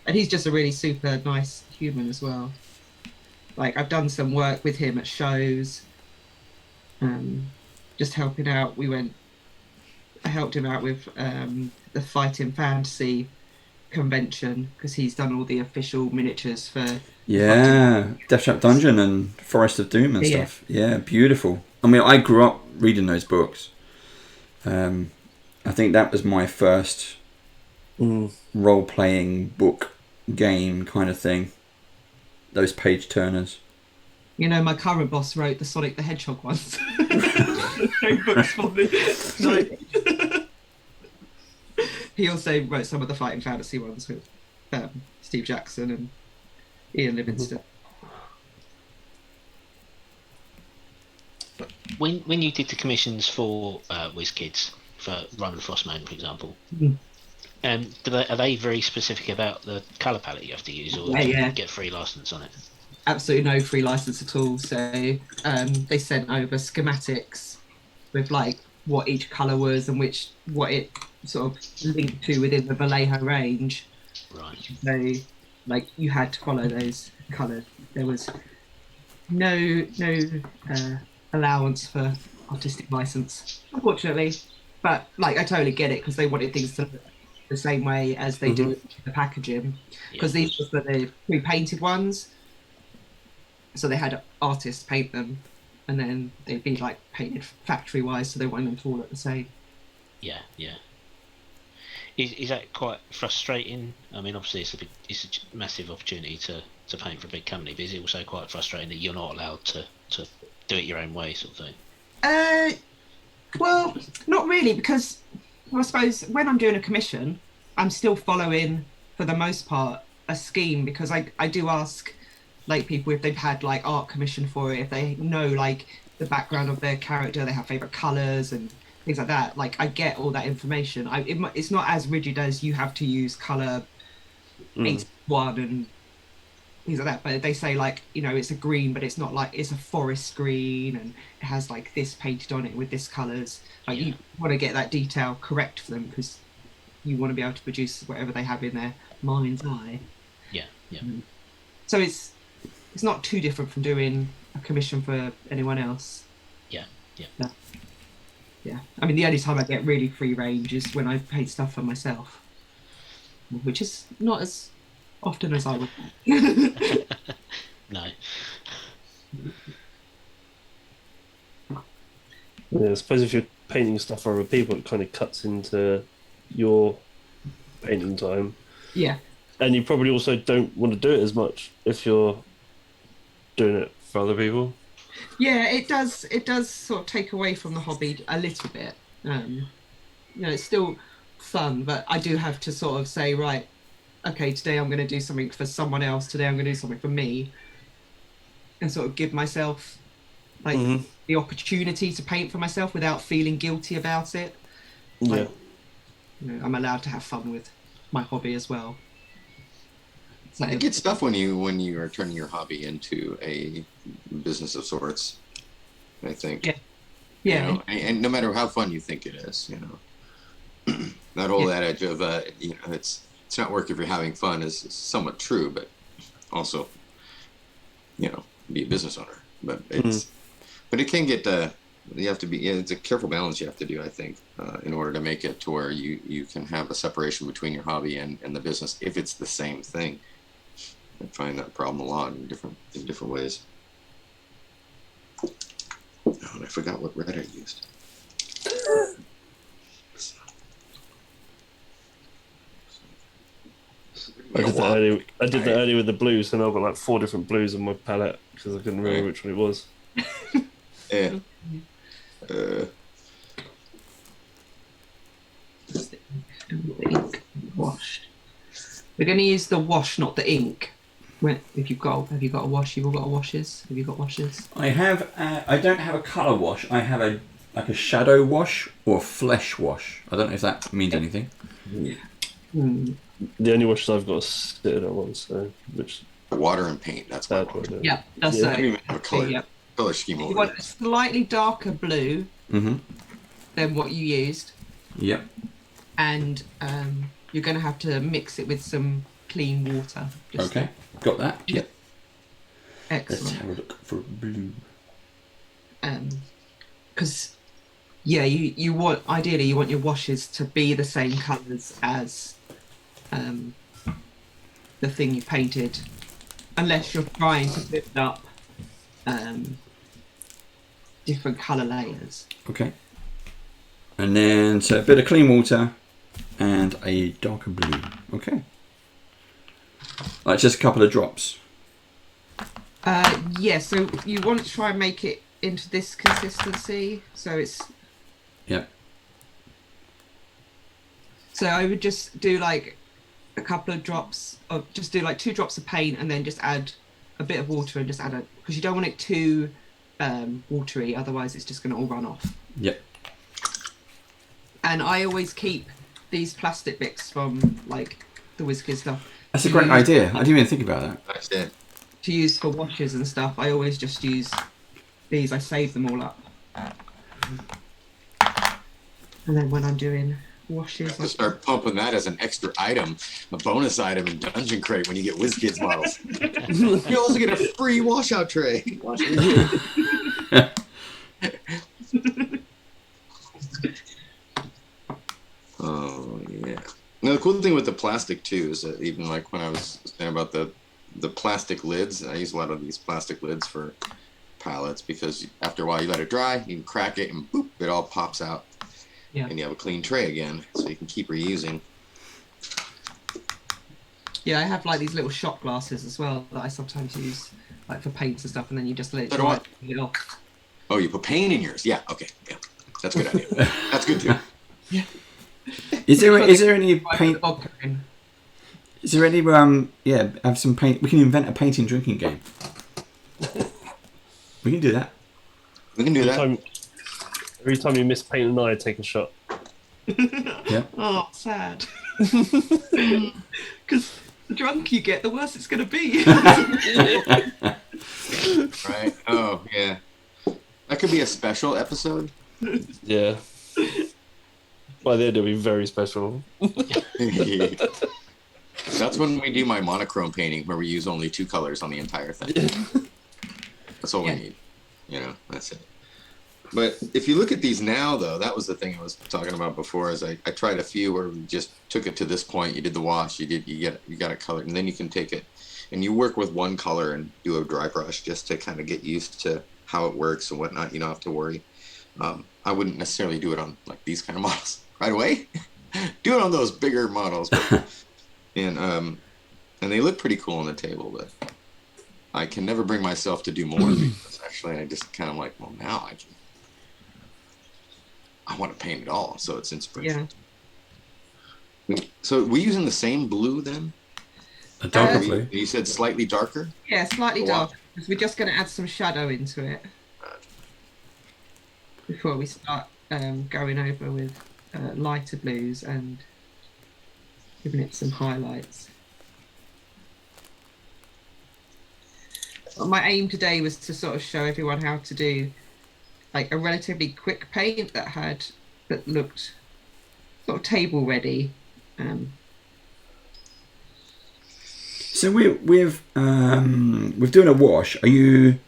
he's just a really super nice human as well. Like, I've done some work with him at shows, just helping out. I helped him out with the Fighting Fantasy convention, because he's done all the official miniatures for Death Trap Dungeon and Forest of Doom and stuff. Yeah, beautiful. I mean, I grew up reading those books. I think that was my first role-playing book game kind of thing. Those page turners. You know, my current boss wrote the Sonic the Hedgehog ones. Books for me. He also wrote some of the Fighting Fantasy ones with Steve Jackson and Ian Livingston. When you did the commissions for WizKids, for Rime and Frostmaiden, for example, are they very specific about the colour palette you have to use, or do you get free license on it? Absolutely no free license at all. So they sent over schematics with like what each colour was and what it sort of linked to within the Vallejo range. Right. So, like, you had to follow those colours. There was no allowance for artistic license, unfortunately. But like, I totally get it because they wanted things to look the same way as they do the packaging. Because these were the pre-painted ones, so they had artists paint them, and then they'd be like painted factory-wise, so they wanted them to all look the same. Yeah, yeah. Is that quite frustrating? I mean, obviously it's a massive opportunity to paint for a big company, but is it also quite frustrating that you're not allowed to do it your own way, sort of thing? Well, not really, because I suppose when I'm doing a commission, I'm still following, for the most part, a scheme, because I do ask like people if they've had like art commission for it, if they know like the background of their character, they have favorite colors and things like that. Like, I get all that information. It's not as rigid as you have to use color 81 and things like that, but they say like, you know, it's a green, but it's not like it's a forest green and it has like this painted on it with this colors. Like, you want to get that detail correct for them because you want to be able to produce whatever they have in their mind's eye. Yeah, yeah. So it's not too different from doing a commission for anyone else. Yeah, yeah. Yeah. I mean, the only time I get really free range is when I paint stuff for myself, which is not as often as I would. No. Yeah, I suppose if you're painting stuff for other people, it kind of cuts into your painting time. Yeah. And you probably also don't want to do it as much if you're doing it for other people. Yeah, it does. It does sort of take away from the hobby a little bit. You know, it's still fun, but I do have to sort of say, right, okay, today I'm going to do something for someone else. Today I'm going to do something for me, and sort of give myself like the opportunity to paint for myself without feeling guilty about it. Like, you know, I'm allowed to have fun with my hobby as well. So, It gets tough when you are turning your hobby into a business of sorts, I think. Yeah. Yeah. You know, and no matter how fun you think it is, you know, that whole adage of you know, it's not work if you're having fun is somewhat true, but also, you know, be a business owner. But it's but it can get you have to be, it's a careful balance you have to do, I think, in order to make it to where you can have a separation between your hobby and the business if it's the same thing. I find that problem a lot in different ways. Oh, and I forgot what red I used. I did that earlier with the blues, and I've got like 4 different blues on my palette because I couldn't remember which one it was. Yeah. the ink washed. We're going to use the wash, not the ink. Have you got a wash? You've all got washes. Have you got washes? I have. I don't have a colour wash. I have a shadow wash or a flesh wash. I don't know if that means anything. The only washes I've got are sitting at once, so which Water and paint. That's my wash. Yeah, that's I don't even have a color scheme over You want a slightly darker blue than what you used. Yep. And you're going to have to mix it with some clean water. Okay, got that. Yep. Excellent. Let's have a look for blue. Because you want, ideally you want your washes to be the same colours as the thing you painted, unless you're trying to build up different colour layers. Okay. And then so a bit of clean water and a darker blue. Okay. Like just a couple of drops. Yeah, so you want to try and make it into this consistency, so it's... Yep. So I would just do like a couple of drops of, just do like 2 drops of paint and then just add a bit of water and just add it, because you don't want it too watery, otherwise it's just going to all run off. Yep. And I always keep these plastic bits from like the WizKids stuff. That's a great idea. I didn't even think about that. That's it. To use for washes and stuff, I always just use these. I save them all up. And then when I'm doing washes. To start pumping that as an extra item, a bonus item in Dungeon Crate when you get WizKids models. You also get a free washout tray. Oh yeah. Now the cool thing with the plastic too is that even like when I was saying about the plastic lids, I use a lot of these plastic lids for pallets because after a while you let it dry, you can crack it and boop, it all pops out. Yeah. And you have a clean tray again, so you can keep reusing. Yeah, I have like these little shot glasses as well that I sometimes use like for paints and stuff, and then you just let it So do dry. I. And it off. Oh, you put paint in yours? Yeah. Okay. Yeah, that's a good idea. That's good too. Is there any Right, put paint? the vodka in. Is there any have some paint? We can invent a painting drinking game. We can do that. We can do that. Every time you miss paint and I take a shot. Yeah. Oh, sad. Because the drunk you get, the worse it's going to be. Right. Oh yeah. That could be a special episode. Yeah. By then it'll be very special. That's when we do my monochrome painting where we use only 2 colors on the entire thing. That's all we need. You know, that's it. But if you look at these now, though, that was the thing I was talking about before. Is I tried a few where we just took it to this point. You did the wash, you got it colored, and then you can take it and you work with one color and do a dry brush just to kind of get used to how it works and whatnot. You don't have to worry. I wouldn't necessarily do it on like these kind of models right away. Do it on those bigger models, but, and they look pretty cool on the table. But I can never bring myself to do more because actually I just kind of like, well, now I want to paint it all, so it's inspiration. Yeah. So we're using the same blue then? A darker blue. You said slightly darker? Yeah, slightly darker, because we're just going to add some shadow into it before we start going over with lighter blues and giving it some highlights. My aim today was to sort of show everyone how to do like a relatively quick paint that looked sort of table ready. So with doing a wash, are you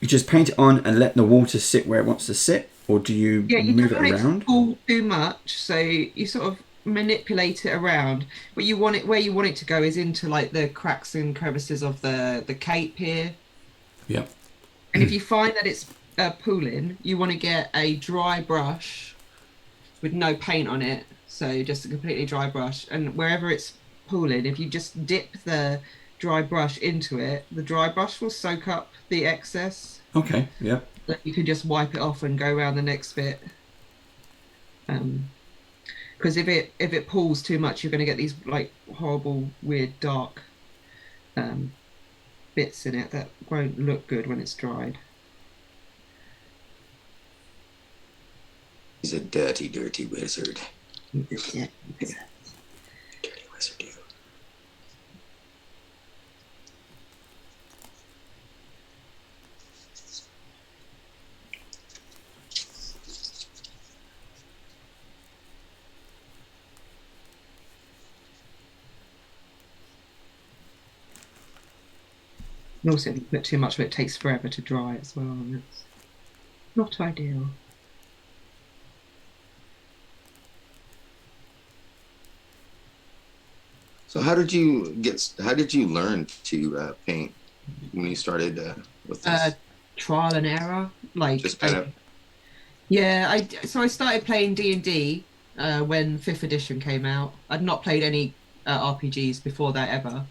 just paint it on and let the water sit where it wants to sit, or do you move it around? Pull too much, so you sort of manipulate it around. Where you want it to go is into like the cracks and crevices of the cape here. Yeah. And if you find that it's pooling, you want to get a dry brush with no paint on it, so just a completely dry brush, and wherever it's pooling, if you just dip the dry brush into it, the dry brush will soak up the excess. Okay, yeah. Then you can just wipe it off and go around the next bit. Because if it pools too much, you're going to get these like horrible, weird, dark bits in it that won't look good when it's dried. He's a dirty, dirty wizard. Yeah. Dirty wizard, you. And also, if you put too much of it, it takes forever to dry as well, and that's not ideal. So how did you learn to paint when you started with this? Trial and error, like Just kind of. Yeah, I started playing D&D when 5th edition came out. I'd not played any RPGs before that ever,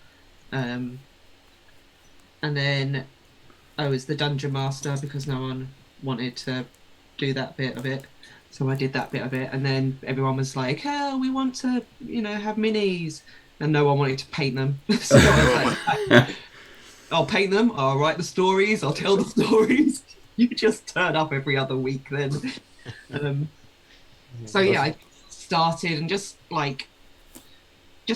and then I was the dungeon master because no one wanted to do that bit of it. So I did that bit of it, and then everyone was like, "Oh, we want to, have minis," and no one wanted to paint them. So I was like, "I'll paint them. I'll write the stories. I'll tell the stories. You just turn up every other week then." So yeah, I started and just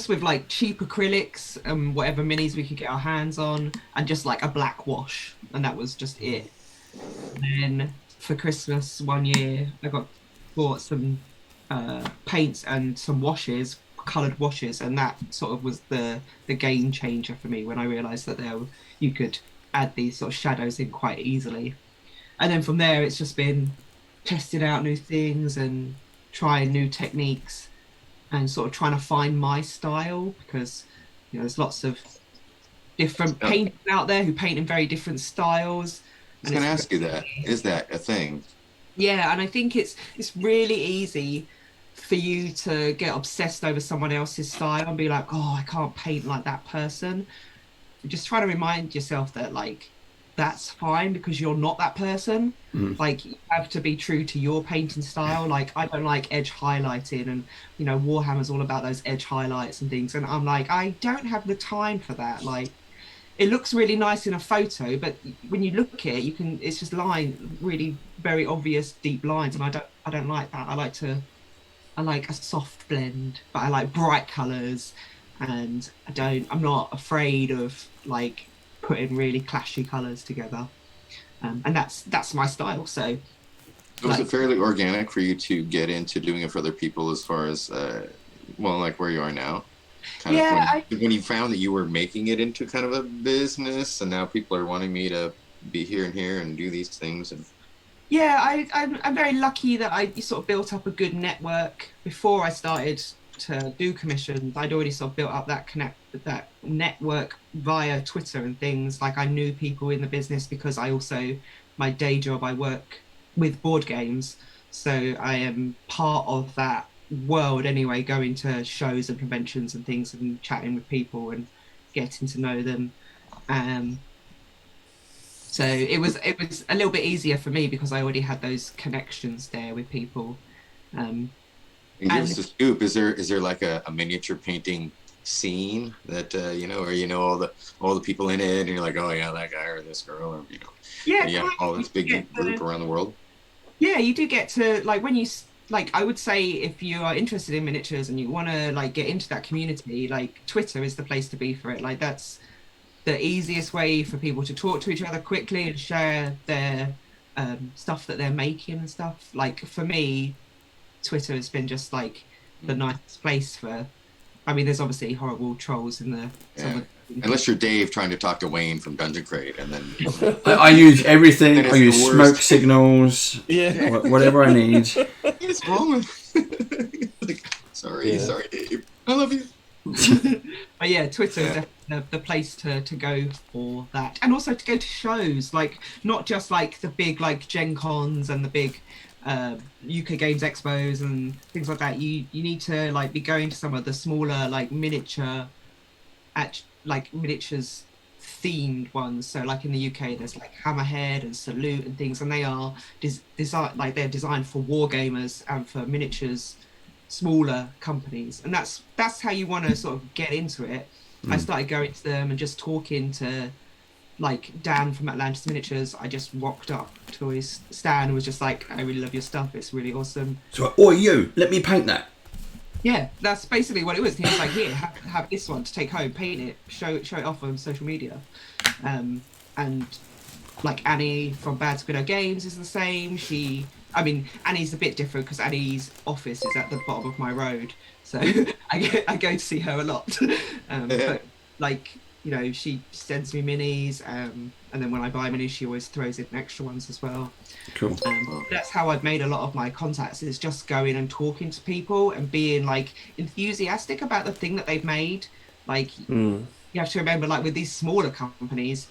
with like cheap acrylics and whatever minis we could get our hands on, and just like a black wash, and that was just it. And then for Christmas one year, I bought some paints and some washes, coloured washes, and that sort of was the game changer for me when I realised that you could add these sort of shadows in quite easily. And then from there, it's just been testing out new things and trying new techniques and sort of trying to find my style, because there's lots of different painters out there who paint in very different styles. I was going to ask you that. Is that a thing? Yeah, and I think it's really easy for you to get obsessed over someone else's style and be like, oh, I can't paint like that person. Just try to remind yourself that, like, that's fine because you're not that person. Like, you have to be true to your painting style. Like, I don't like edge highlighting, and Warhammer's all about those edge highlights and things, and I'm like, I don't have the time for that. Like, it looks really nice in a photo, but when you look at it, it's just really very obvious deep lines, and I don't like that. I like a soft blend, but I like bright colors, and I'm not afraid of like putting really clashy colors together, and that's my style. So was it fairly organic for you to get into doing it for other people, as far as like where you are now? When you found that you were making it into kind of a business, and now people are wanting me to be here and here and do these things. And I'm very lucky that I sort of built up a good network before I started to do commissions. I'd already sort of built up that network via Twitter and things. Like, I knew people in the business because my day job, I work with board games, so I am part of that world anyway, going to shows and conventions and things and chatting with people and getting to know them. So it was a little bit easier for me because I already had those connections there with people. And give us the scoop. Is there like a miniature painting scene that where all the people in it, and you're like, oh yeah, that guy or this girl, or you have all this big group around the world? Yeah, you do get to, like, when you I would say, if you are interested in miniatures and you want to like get into that community, like, Twitter is the place to be for it. Like, that's the easiest way for people to talk to each other quickly and share their stuff that they're making and stuff. Like, for me, Twitter has been just like the nicest place for. I mean, there's obviously horrible trolls in there. Yeah. Unless you're Dave trying to talk to Wayne from Dungeon Crate, and then I use everything. I use smoke signals. Whatever I need. What's wrong? Sorry, Dave. I love you. But yeah, Twitter is the place to go for that, and also to go to shows, like, not just like the big like Gen Cons and the big UK Games Expos and things like that. You need to like be going to some of the smaller like miniatures themed ones. So like in the UK, there's like Hammerhead and Salute and things, and they are they're designed for wargamers and for miniatures, smaller companies, and that's how you want to sort of get into it. I started going to them and just talking to like Dan from Atlantis Miniatures. I just walked up to his stand and was just like, I really love your stuff, it's really awesome. So, you, let me paint that. Yeah, that's basically what it was. He was like, here, have this one to take home, paint it, show it off on social media. And like Annie from Bad Squiddo Games is the same. Annie's a bit different because Annie's office is at the bottom of my road, so I go to see her a lot. But like, she sends me minis, and then when I buy minis, she always throws in extra ones as well. Cool. That's how I've made a lot of my contacts, is just going and talking to people and being like enthusiastic about the thing that they've made. Like, you have to remember, like, with these smaller companies,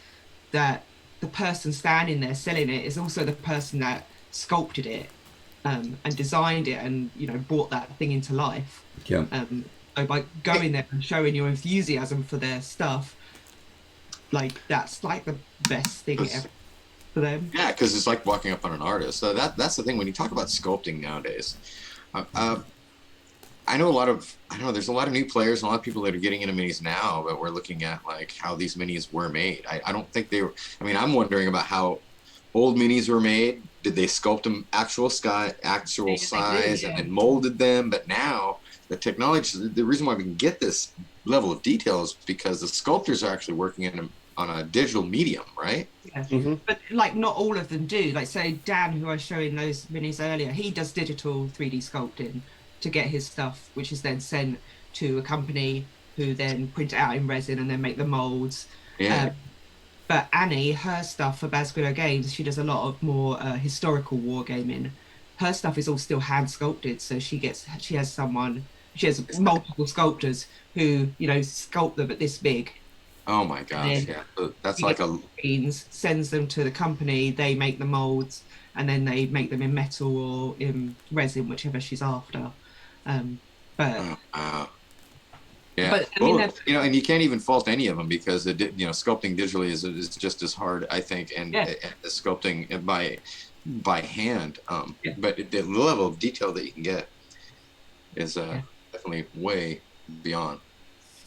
that the person standing there selling it is also the person that sculpted it and designed it and brought that thing into life. So by going there and showing your enthusiasm for their stuff, like, that's like the best thing ever for them. Yeah, because it's like walking up on an artist. So that's the thing when you talk about sculpting nowadays. I know there's a lot of new players and a lot of people that are getting into minis now, but we're looking at like how these minis were made. I don't think they were. I mean, I'm wondering about how old minis were made. Did they sculpt them actual size and then molded them? But now the technology, the reason why we can get this level of detail is because the sculptors are actually working on a digital medium, right? Yeah. But like, not all of them do. Like, so Dan, who I was showing those minis earlier, he does digital 3D sculpting. to get his stuff, which is then sent to a company who then print it out in resin and then make the molds. Yeah. But Annie, her stuff for Basquiat Games, she does a lot of more historical wargaming. Her stuff is all still hand sculpted, so she has multiple sculptors who, you know, sculpt them at this big. Oh my gosh, yeah. So that's like a sends them to the company, they make the molds, and then they make them in metal or in resin, whichever she's after. yeah. But I mean, you know, and you can't even fault any of them because sculpting digitally is just as hard, I think, and sculpting by hand. But the level of detail that you can get is definitely way beyond.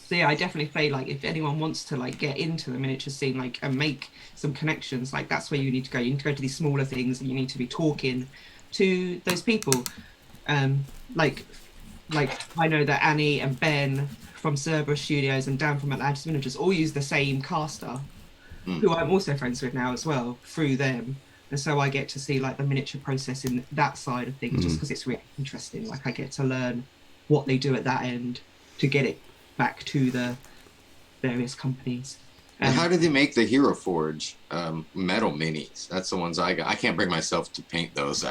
So yeah, I definitely say, like, if anyone wants to like get into the miniature scene, like, and make some connections, like, that's where you need to go. You need to go to these smaller things, and you need to be talking to those people. Like I know that Annie and Ben from Cerberus Studios and Dan from Atlantis Miniatures all use the same caster, who I'm also friends with now as well through them. And so I get to see like the miniature process in that side of things, just because it's really interesting. Like, I get to learn what they do at that end to get it back to the various companies. And how do they make the Hero Forge metal minis? That's the ones I got. I can't bring myself to paint those.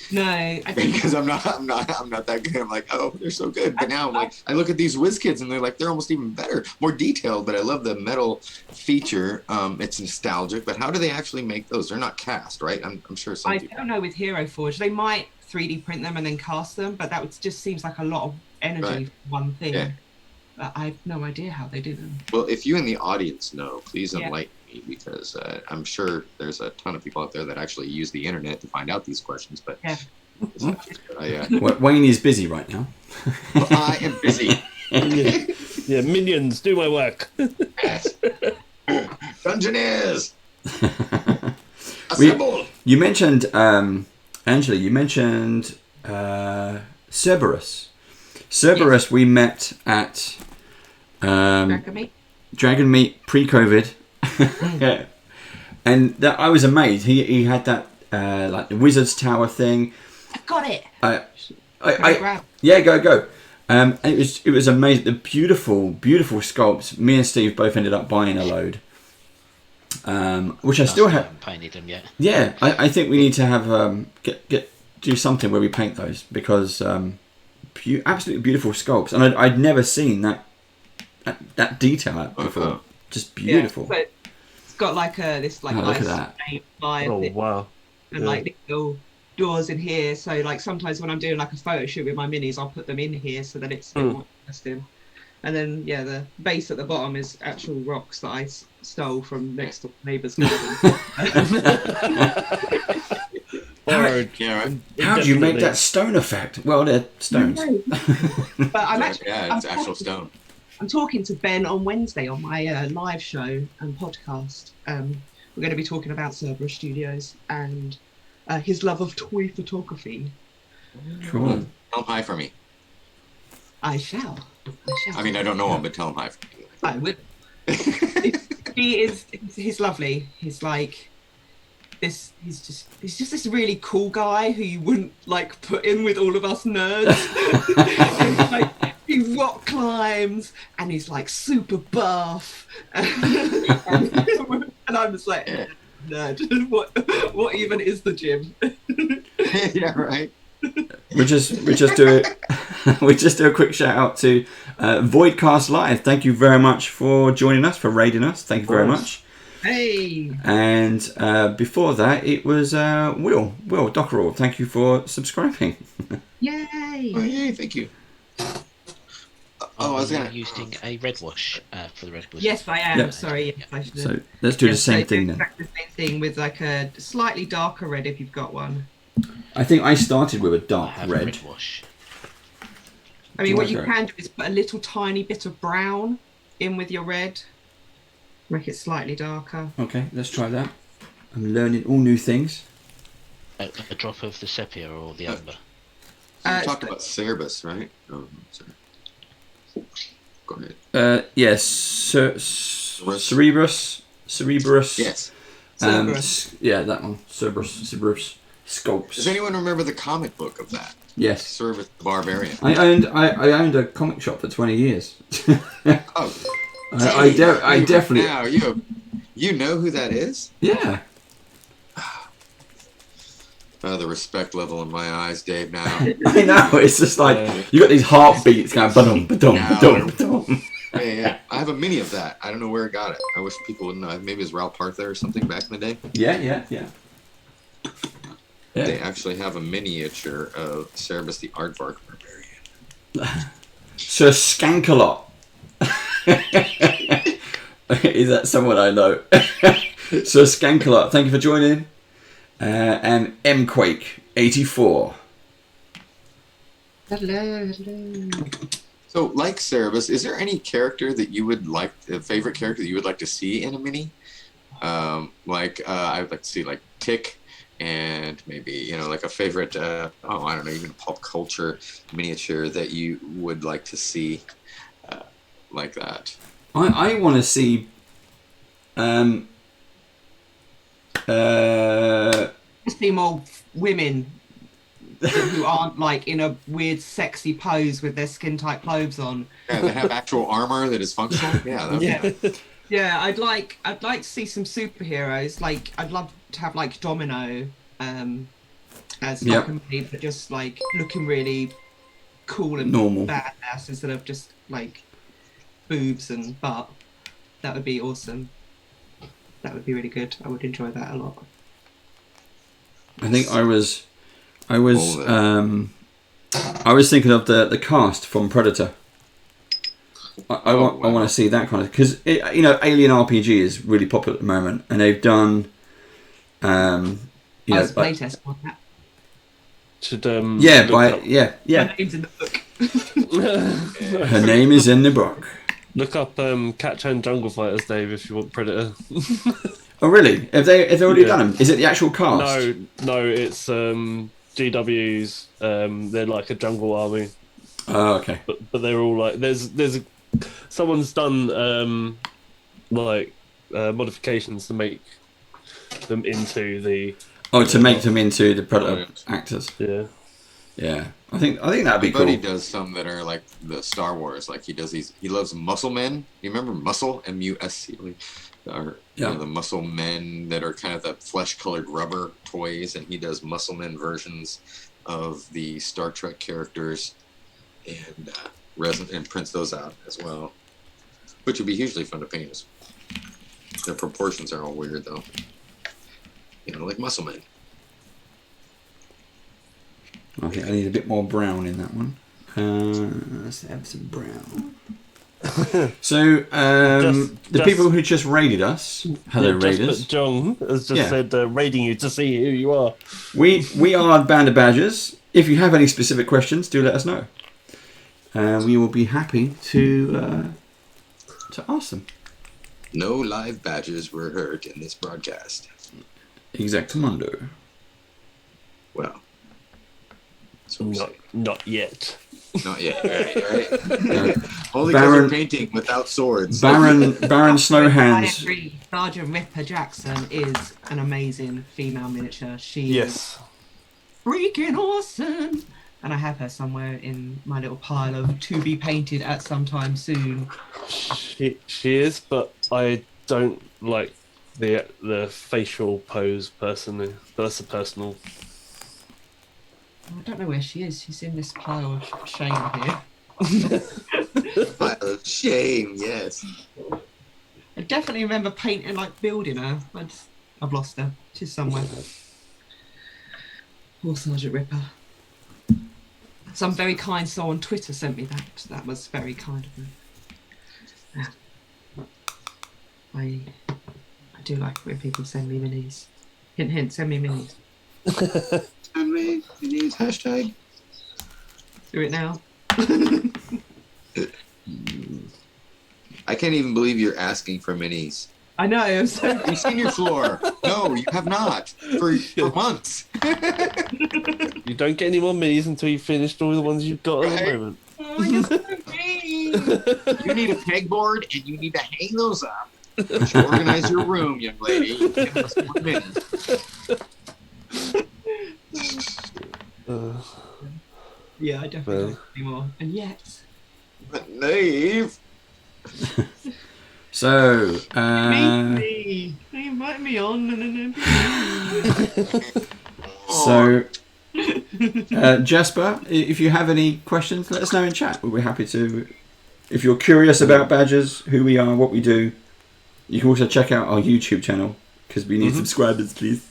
Because I'm not that good. I'm like, oh, they're so good. But now I'm like, I look at these WizKids and they're like, they're almost even better, more detailed. But I love the metal feature. It's nostalgic. But how do they actually make those? They're not cast, right? I'm sure some people. I don't know with Hero Forge. They might 3D print them and then cast them, but that just seems like a lot of energy for one thing. Yeah. I have no idea how they do them. Well, if you in the audience know, please enlighten me, because I'm sure there's a ton of people out there that actually use the internet to find out these questions. But Wayne is busy right now. Well, I am busy. Yeah, minions, do my work. Yes. Dungeoneers, assemble. You mentioned Angela. You mentioned Cerberus. Cerberus, we met at Dragon Meet pre-COVID. Yeah, and that I was amazed. He had that like the Wizard's Tower thing. I've got it. Go. And it was amazing. The beautiful I sculpts. Me and Steve both ended up buying a load, which I still haven't painted them yet. Yeah, I think we need to have do something where we paint those, because absolutely beautiful sculpts, and I'd never seen that detail before. Just beautiful. Yeah, but it's got like this like look at that. Wow. And like little doors in here. So like sometimes when I'm doing like a photo shoot with my minis, I'll put them in here so that it's a bit more interesting. And then the base at the bottom is actual rocks that I stole from next door neighbour's garden. How do you make that stone effect? Well, they're stones. But I'm actually it's actual stone. I'm talking to Ben on Wednesday on my live show and podcast. We're going to be talking about Cerberus Studios and his love of toy photography. Cool. Tell him hi for me. I shall. I mean, I don't know him, but tell him hi for me. I will. He's lovely. He's like this. He's just this really cool guy who you wouldn't like put in with all of us nerds. He rock climbs and he's like super buff. And I'm just like, nerd. What even is the gym? Yeah, right. We just do a quick shout out to Voidcast Live. Thank you very much for joining us, for raiding us. Thank you very much. Hey. And before that, it was Will Dockerall. Thank you for subscribing. Yay! Oh, yay! Thank you. I was using a red wash for the red wash. Yes, I am. Yeah. Sorry. Yes, I should. So let's do the same thing then. Exactly the same thing with like a slightly darker red if you've got one. I think I started with a dark red. wash. I mean, what you can do is put a little tiny bit of brown in with your red. Make it slightly darker. Okay, let's try that. I'm learning all new things. A drop of the sepia or the umber. So you talked about Cerberus, right? Oh, sorry. Go ahead. Yes, Cerebrus. Yes. Yeah, that one. Cerberus. Sculpts. Does anyone remember the comic book of that? Yes. Service the Barbarian. I owned a comic shop for 20 years. Oh, I definitely. Now you know who that is? Yeah. The respect level in my eyes, Dave. Now I know. It's just like you got these heartbeats going ba-dum, ba-dum, ba-dum, ba-dum. yeah. I have a mini of that. I don't know where I got it. I wish people would know. Maybe it was Ralph Partha or something back in the day. Yeah. They actually have a miniature of Cerebus the Aardvark Barbarian. Sir Skankalot. Is that someone I know? Sir Skankalot, thank you for joining. And MQuake84. Hello. So, like Cerebus, is there any character that you would like, a favorite character that you would like to see in a mini? I would like to see like Tick, and maybe like a favorite. I don't know, even pop culture miniature that you would like to see, like that. I want to see. See more women who aren't like in a weird sexy pose with their skin tight clothes on. Yeah, they have actual armor that is functional. Yeah, I'd like to see some superheroes. Like I'd love to have like Domino as like a mini, but just like looking really cool and normal badass instead of just like boobs and butt. That would be awesome. That would be really good. I would enjoy that a lot. I think I was thinking of the cast from Predator. I want to see that kind of, because Alien RPG is really popular at the moment, and they've done playtest on that. Should Her name's in the book. Her name is in the book. Look up Cat Chan Jungle Fighters, Dave, if you want Predator. Oh really? Have they already done them? Is it the actual cast? No, it's GW's. They're like a jungle army. Oh, okay. But they're all like someone's done modifications to make them into the. Oh, to make them into the Predator actors. Yeah. Yeah, I think that'd be cool. My buddy does some that are like the Star Wars. Like he does these. He loves muscle men. You remember Muscle? MUSC. The muscle men that are kind of the flesh-colored rubber toys, and he does muscle men versions of the Star Trek characters, and prints those out as well, which would be hugely fun to paint. Their proportions are all weird though, like muscle men. I think I need a bit more brown in that one. Let's have some brown. So, the people who just raided us, hello raiders. John has just said raiding you to see who you are. We are Band of Badgers. If you have any specific questions, do let us know. We will be happy to ask them. No live badgers were hurt in this broadcast. Exactamundo. Well, not yet. Not yet. Right. Only because they're painting without swords. Baron Snowhands. I agree. Sergeant Ripper Jackson is an amazing female miniature. She is freaking awesome. And I have her somewhere in my little pile of to be painted at some time soon. She is, but I don't like the facial pose personally. But that's a personal. I don't know where she is. She's in this pile of shame here. Pile of shame, yes. I definitely remember painting, building her. I've lost her. She's somewhere. Poor Sergeant Ripper. Some very kind soul on Twitter sent me that. That was very kind of them. I do like when people send me minis. Hint, hint, send me minis. Send me minis, hashtag. Do it now. I can't even believe you're asking for minis. I know. You've seen your floor. No, you have not. For months. You don't get any more minis until you've finished all the ones you've got at the moment. Oh, you're so mean. You need a pegboard and you need to hang those up. You should organize your room, young lady. You give us more minis. Yeah, I definitely Well. don't anymore. And yet, But naive. So, me. They invite me on, and then so Jasper, if you have any questions, let us know in chat. We'll be happy to. If you're curious about badgers, who we are, what we do, you can also check out our YouTube channel because we need subscribers, please.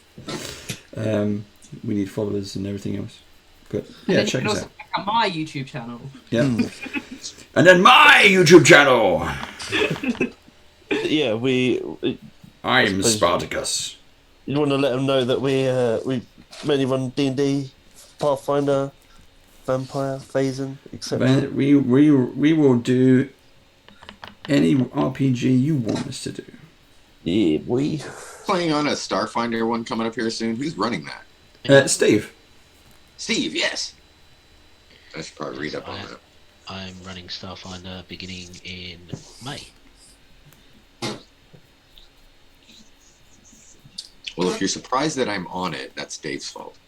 We need followers and everything else. But yeah, check us out. check out my YouTube channel. Yeah. And then my YouTube channel. Yeah, I'm Spartacus. You want to let them know that we mainly run D&D, Pathfinder, Vampire, Phazon, etc. We will do any RPG you want us to do. Yeah, we. Playing on a Starfinder one coming up here soon. Who's running that? Steve. Steve, yes. I should probably read up on that. I'm running Starfinder beginning in May. Well, if you're surprised that I'm on it, that's Dave's fault.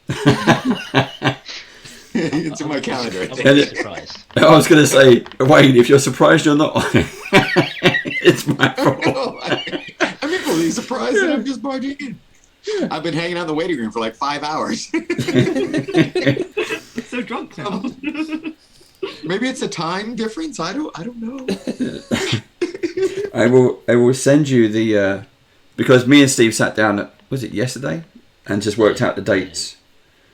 It's in my calendar. I I'm think. really surprised. I was going to say, Wayne, if you're surprised you're not on it, it's my fault. No, I'm equally surprised that I'm just barging in. I've been hanging out in the waiting room for like 5 hours. So drunk now. Maybe it's a time difference. I don't know. I will send you the because me and Steve sat down was it yesterday and just worked out the dates.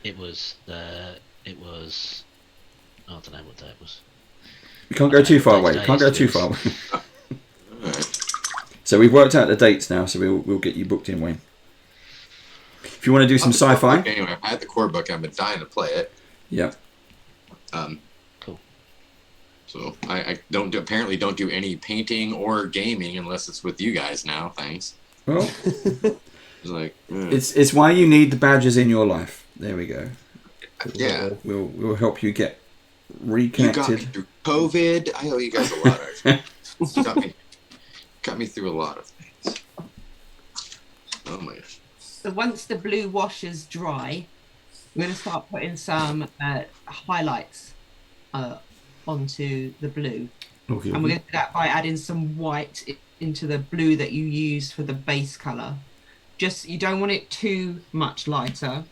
It was I don't know what day it was. You can't go too far away. Can't go too far away. So we've worked out the dates now, so we'll get you booked in, Wayne. If you want to do some sci-fi. Anyway, I had the core book. I've been dying to play it. Yeah. Cool. So I apparently don't do any painting or gaming unless it's with you guys now. Thanks. Well, It's like it's why you need the badges in your life. There we go. yeah. We'll help you get You got me reconnected. through COVID. I owe you guys a lot. Got me through a lot of things. Oh my gosh. So once the blue washes dry, we're going to start putting some highlights onto the blue. Okay. And we're going to do that by adding some white into the blue that you used for the base colour. Just, you don't want it too much lighter.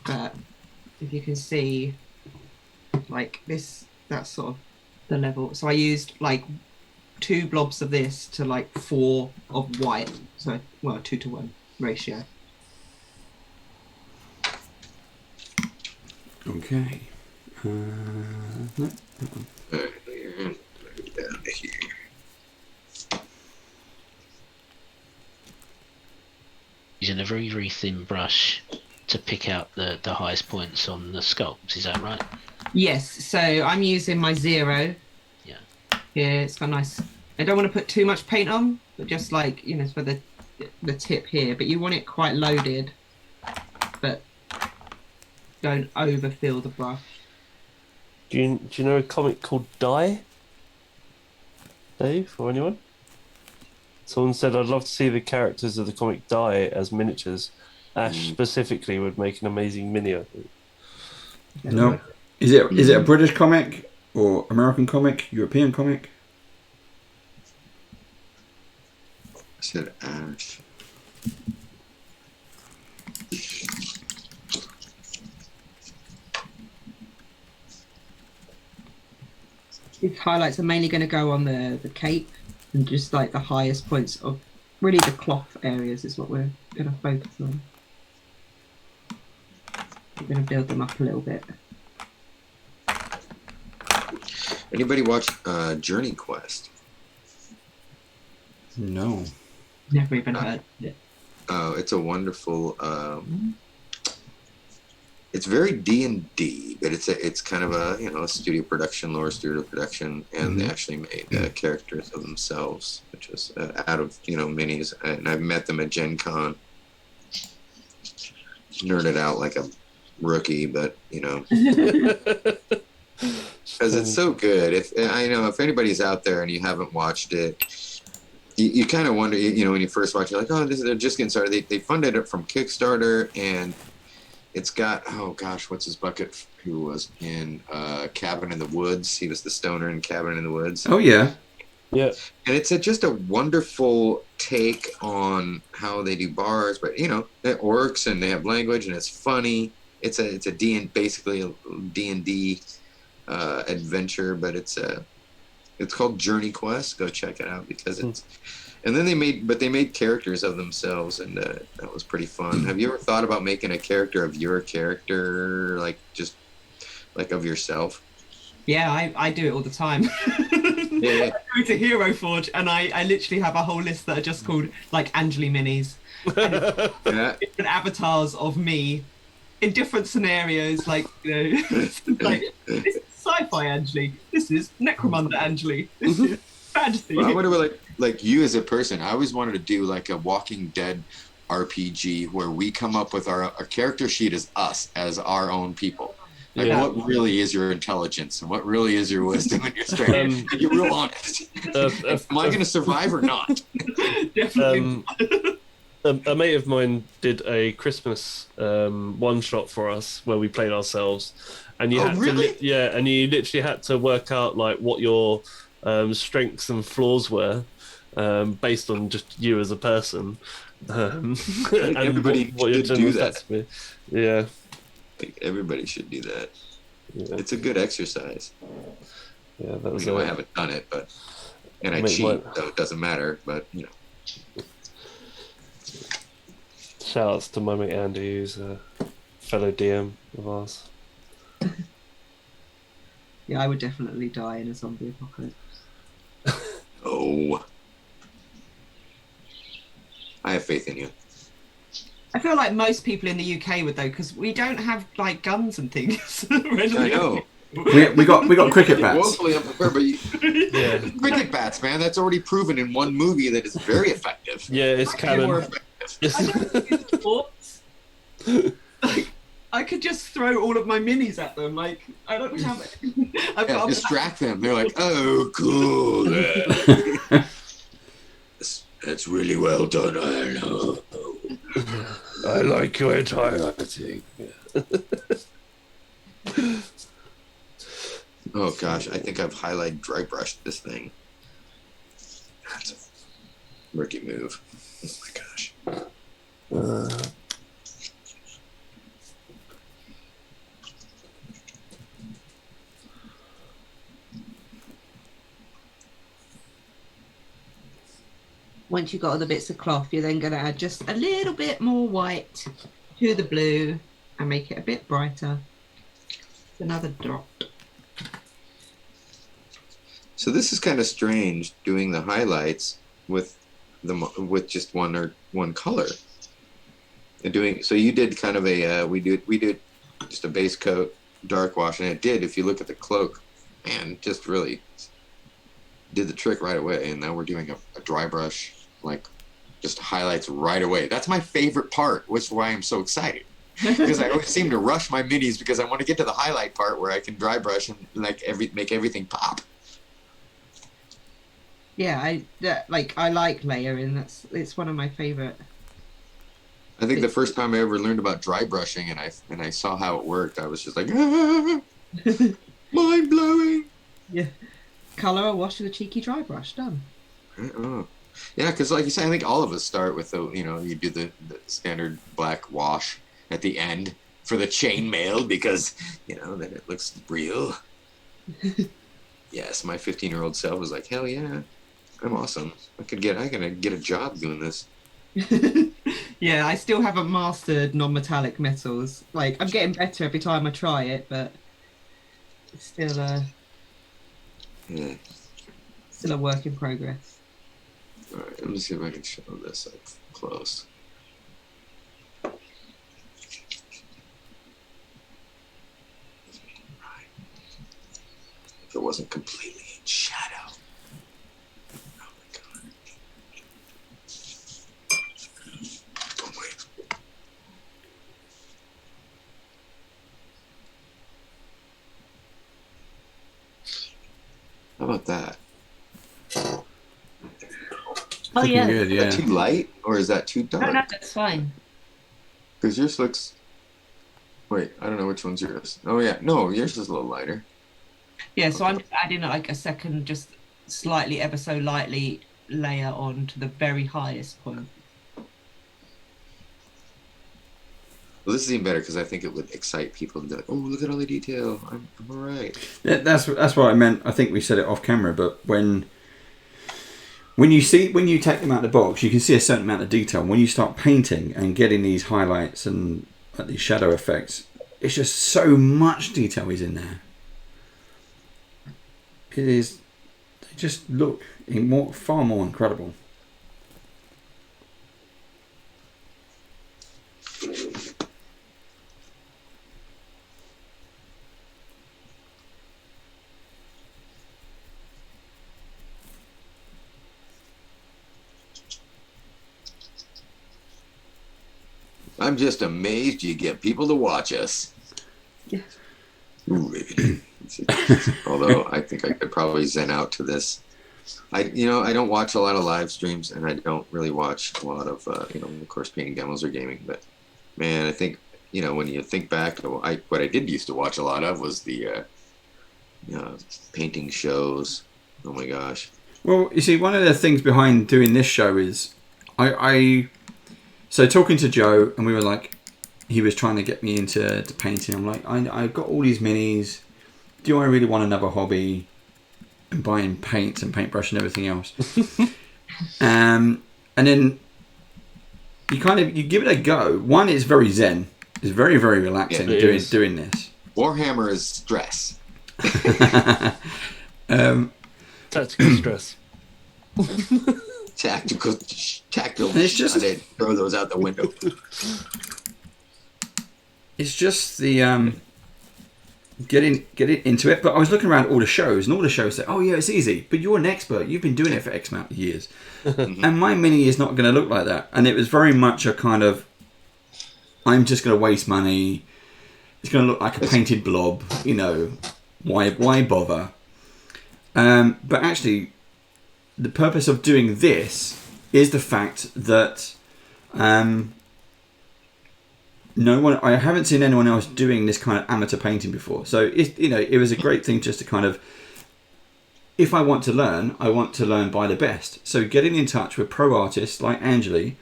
But if you can see, like this, that's sort of the level. So I used like 2 blobs of this to like 4 of white. So, well, 2-to-1 ratio. Okay. No. Down to here. Using a very, very thin brush to pick out the highest points on the sculpts, is that right? Yes, so I'm using my 0. Yeah. Yeah, it's got nice. I don't want to put too much paint on, but just like, you know, for the tip here. But you want it quite loaded, but don't overfill the brush. Do you know a comic called Die? Dave, or anyone? Someone said, I'd love to see the characters of the comic Die as miniatures. Ash specifically would make an amazing mini, I think. No. Is it a British comic or American comic, European comic? I said Ash. These highlights are mainly going to go on the cape and just like the highest points of really the cloth areas is what we're going to focus on. We're going to build them up a little bit. Anybody watch Journey Quest? No. Never even heard of it. Oh, it's a wonderful. It's very D&D, but it's kind of a a studio production, lower studio production, and they actually made characters of themselves, which is out of minis. And I've met them at Gen Con. Nerded out like a rookie, but because it's so good. If anybody's out there and you haven't watched it, you kind of wonder, when you first watch it, like, oh, they're just getting started. They funded it from Kickstarter, and it's got, oh gosh, what's his bucket? Who was in Cabin in the Woods? He was the stoner in Cabin in the Woods. Oh yeah. Yeah. And it's just a wonderful take on how they do bars, but you know, they're orcs and they have language and it's funny. It's a basically a D&D adventure, but it's called Journey Quest. Go check it out because it's. And then they made characters of themselves, and that was pretty fun. Have you ever thought about making a character of your character, like just like of yourself? Yeah, I do it all the time. Yeah. I go to Hero Forge and I literally have a whole list that are just called like Angeli Minis. Yeah. Different avatars of me in different scenarios, like, you know, like this is sci-fi Angeli, this is Necromunda Angeli, this is fantasy. Well, I wonder, like you as a person, I always wanted to do like a Walking Dead RPG where we come up with our character sheet as us, as our own people. Like, what really is your intelligence and what really is your wisdom and your strength? You're real honest. Am I going to survive or not? Definitely. A mate of mine did a Christmas one shot for us where we played ourselves, and you had to, and you literally had to work out like what your strengths and flaws were based on just you as a person. And everybody what your should do general that. stats be. Yeah. I think everybody should do that. Yeah. It's a good exercise. Yeah, that was. I haven't done it, but I cheat, so it doesn't matter. But you know. Shout outs to my mate Andy, who's a fellow DM of ours. Yeah, I would definitely die in a zombie apocalypse. Oh. I have faith in you. I feel like most people in the UK would though, because we don't have like guns and things. I know. We got cricket bats. Woefully unprepared, but cricket bats, man. That's already proven in one movie that is very effective. Yeah, it's canon. I don't use sports. Like, I could just throw all of my minis at them. Like, I don't have it. Distract them. They're like, oh, cool. That's really well done. I know. I like your entire thing. Oh gosh, I think I've highlight dry brushed this thing. That's a rookie move. Oh my gosh. Once you've got all the bits of cloth, you're then going to add just a little bit more white to the blue and make it a bit brighter. Another dot. So this is kind of strange doing the highlights with just one color. And so you did kind of a we did just a base coat dark wash, and it did, if you look at the cloak, man, just really did the trick right away. And now we're doing a dry brush, like just highlights right away. That's my favorite part, which is why I'm so excited. Because I always seem to rush my minis because I want to get to the highlight part where I can dry brush and like make everything pop. Yeah, I like layering. It's one of my favorite. I think the first time I ever learned about dry brushing and I saw how it worked, I was just like, ah, mind blowing. Yeah, color or wash with a cheeky dry brush. Done. Oh. Yeah, because like you said, I think all of us start with you do the standard black wash at the end for the chainmail because then it looks real. Yes, my 15-year-old self was like, hell yeah, I'm awesome. I could get a job doing this. Yeah, I still haven't mastered non-metallic metals. Like, I'm getting better every time I try it, but it's still a work in progress. All right, let me see if I can show this up close. If it wasn't completely in shadow. Oh my god. Oh wait. How about that? Oh yeah. Good, Is that too light or is that too dark? No, that's fine. Because yours looks Wait, I don't know which one's yours. Oh yeah, no, yours is a little lighter. Yeah, so I'm just adding like a second, just slightly, ever so lightly layer on to the very highest point. Well, this is even better because I think it would excite people to be like, "Oh, look at all the detail! I'm all right." Yeah, that's what I meant. I think we said it off camera, but when you take them out of the box, you can see a certain amount of detail. When you start painting and getting these highlights and these shadow effects, it's just so much detail is in there. It is. They just look far more incredible. I'm just amazed you get people to watch us. Yeah. Ooh, baby. Although I think I could probably zen out to this. I don't watch a lot of live streams, and I don't really watch a lot of, of course, painting demos or gaming. But man, I think when you think back to what I did used to watch a lot of was the painting shows. Oh my gosh. Well, you see, one of the things behind doing this show is so talking to Joe, and we were like, he was trying to get me into painting. I'm like, I've got all these minis. Do I really want another hobby? And buying paint and paintbrush and everything else. And then you give it a go. One, it's very zen. It's very, very relaxing doing this. Warhammer is stress. Tactical stress. Tactical. It's just I did throw those out the window. It's just the getting into it. But I was looking around all the shows, and all the shows say, "Oh yeah, it's easy." But you're an expert. You've been doing it for X amount of years, and my mini is not going to look like that. And it was very much a kind of, I'm just going to waste money. It's going to look like a painted blob. Why bother? But actually, the purpose of doing this is the fact that I haven't seen anyone else doing this kind of amateur painting before. So it was a great thing just to kind of, if I want to learn, I want to learn by the best. So getting in touch with pro artists like Angeli,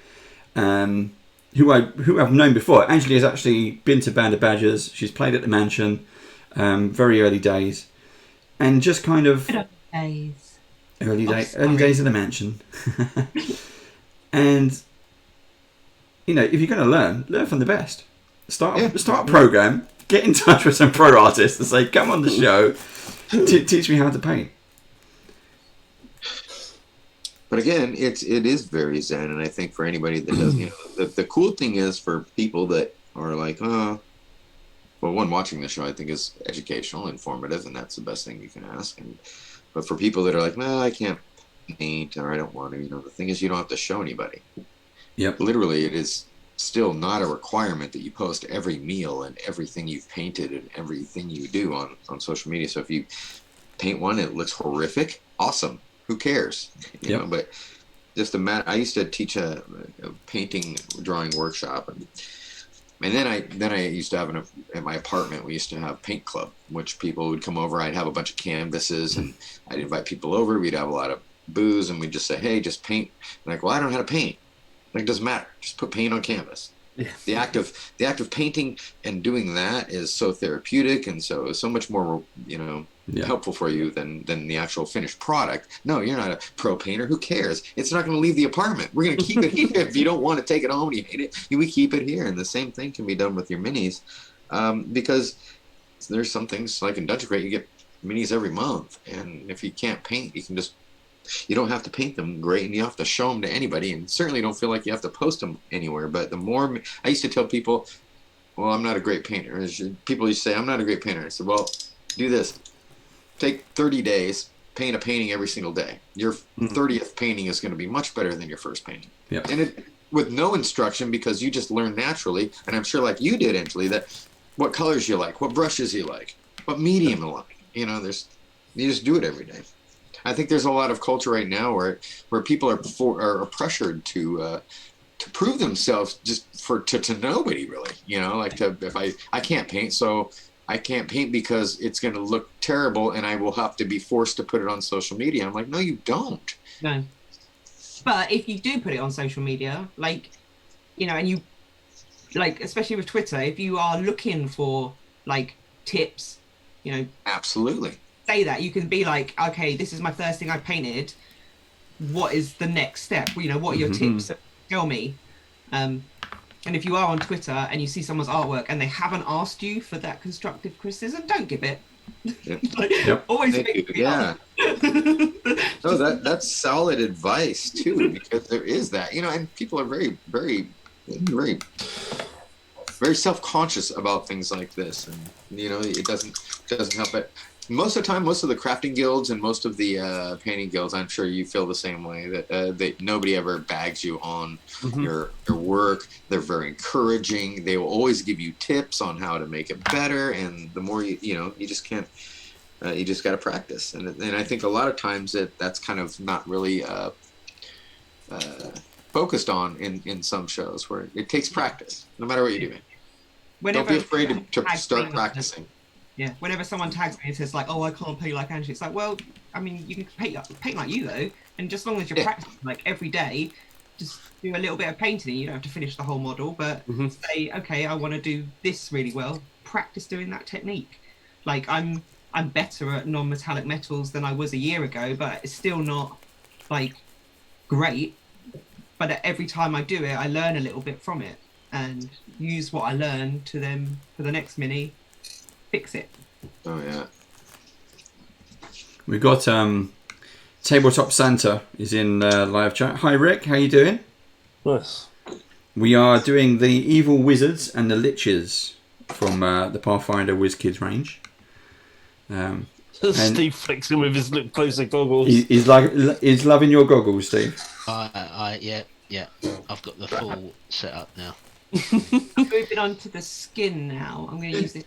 who I've known before. Angeli has actually been to Band of Badgers. She's played at the Mansion, very early days, and just kind of early days of the Mansion. And if you're going to learn from the best. Start a program, get in touch with some pro artists and say, come on the show, teach me how to paint. But again, it is very zen, and I think for anybody that does, the cool thing is for people that are like, well, one, watching the show I think is educational, informative, and that's the best thing you can ask. But for people that are like, no, I can't paint, or I don't want to, the thing is you don't have to show anybody. Yep. Literally, it is still not a requirement that you post every meal and everything you've painted and everything you do on social media. So if you paint one, it looks horrific, awesome. Who cares? You know, but just I used to teach a painting drawing workshop, and then I used to have at my apartment, we used to have paint club, which people would come over. I'd have a bunch of canvases, and I'd invite people over. We'd have a lot of booze, and we'd just say, hey, just paint. And like, well, I don't know how to paint. Like, it doesn't matter. Just put paint on canvas. Yeah. The act of painting and doing that is so therapeutic and so much more, helpful for you than the actual finished product. No, you're not a pro painter. Who cares? It's not going to leave the apartment. We're going to keep it here. If you don't want to take it home and you hate it, we keep it here. And the same thing can be done with your minis, because there's some things like in Dungeon Crate, you get minis every month, and if you can't paint, you don't have to paint them great, and you have to show them to anybody, and certainly don't feel like you have to post them anywhere. But the more I used to tell people, well, I'm not a great painter. People used to say, I'm not a great painter. I said, well, do this. Take 30 days, paint a painting every single day. Your 30th painting is going to be much better than your first painting. Yep. And with no instruction, because you just learn naturally, and I'm sure like you did, Angeli, that what colors you like, what brushes you like, what medium you like. You just do it every day. I think there's a lot of culture right now where people are pressured to to prove themselves just to nobody really, you know, like if I can't paint, so I can't paint because it's going to look terrible and I will have to be forced to put it on social media. I'm like, no, you don't. No. But if you do put it on social media, like, you know, and you, like, especially with Twitter, if you are looking for, like, tips, you know. Absolutely. Say that. You can be like, okay, this is my first thing I painted. What is the next step? You know, what are your tips? Tell me. And if you are on Twitter and you see someone's artwork and they haven't asked you for that constructive criticism, don't give it. Yep. Always Thank make you. Yeah. No, that's solid advice too, because there is that, you know, and people are very, very, very, very self-conscious about things like this, and you know, it doesn't help it. Most of the time, most of the crafting guilds and most of the painting guilds, I'm sure you feel the same way, that nobody ever bags you on your work. They're very encouraging. They will always give you tips on how to make it better. And the more you know, you just can't, you just got to practice. And I think a lot of times that's kind of not really focused on in some shows, where it takes practice, no matter what you're doing. Don't be afraid to start practicing. Yeah, whenever someone tags me and says like, "Oh, I can't paint like Angie," it's like, well, I mean, you can paint like you though, and just as long as you're practicing like every day, just do a little bit of painting. You don't have to finish the whole model, but say, okay, I want to do this really well. Practice doing that technique. Like I'm better at non-metallic metals than I was a year ago, but it's still not like great. But every time I do it, I learn a little bit from it and use what I learned to then for the next mini. Fix it. Oh yeah. We got Tabletop Santa is in live chat. Hi Rick, how you doing? Nice. We are doing the Evil Wizards and the Liches from the Pathfinder WizKids range. Steve flexing with his look closer goggles. He's loving your goggles, Steve. Yeah. I've got the full setup now. I'm moving on to the skin now. I'm going to use this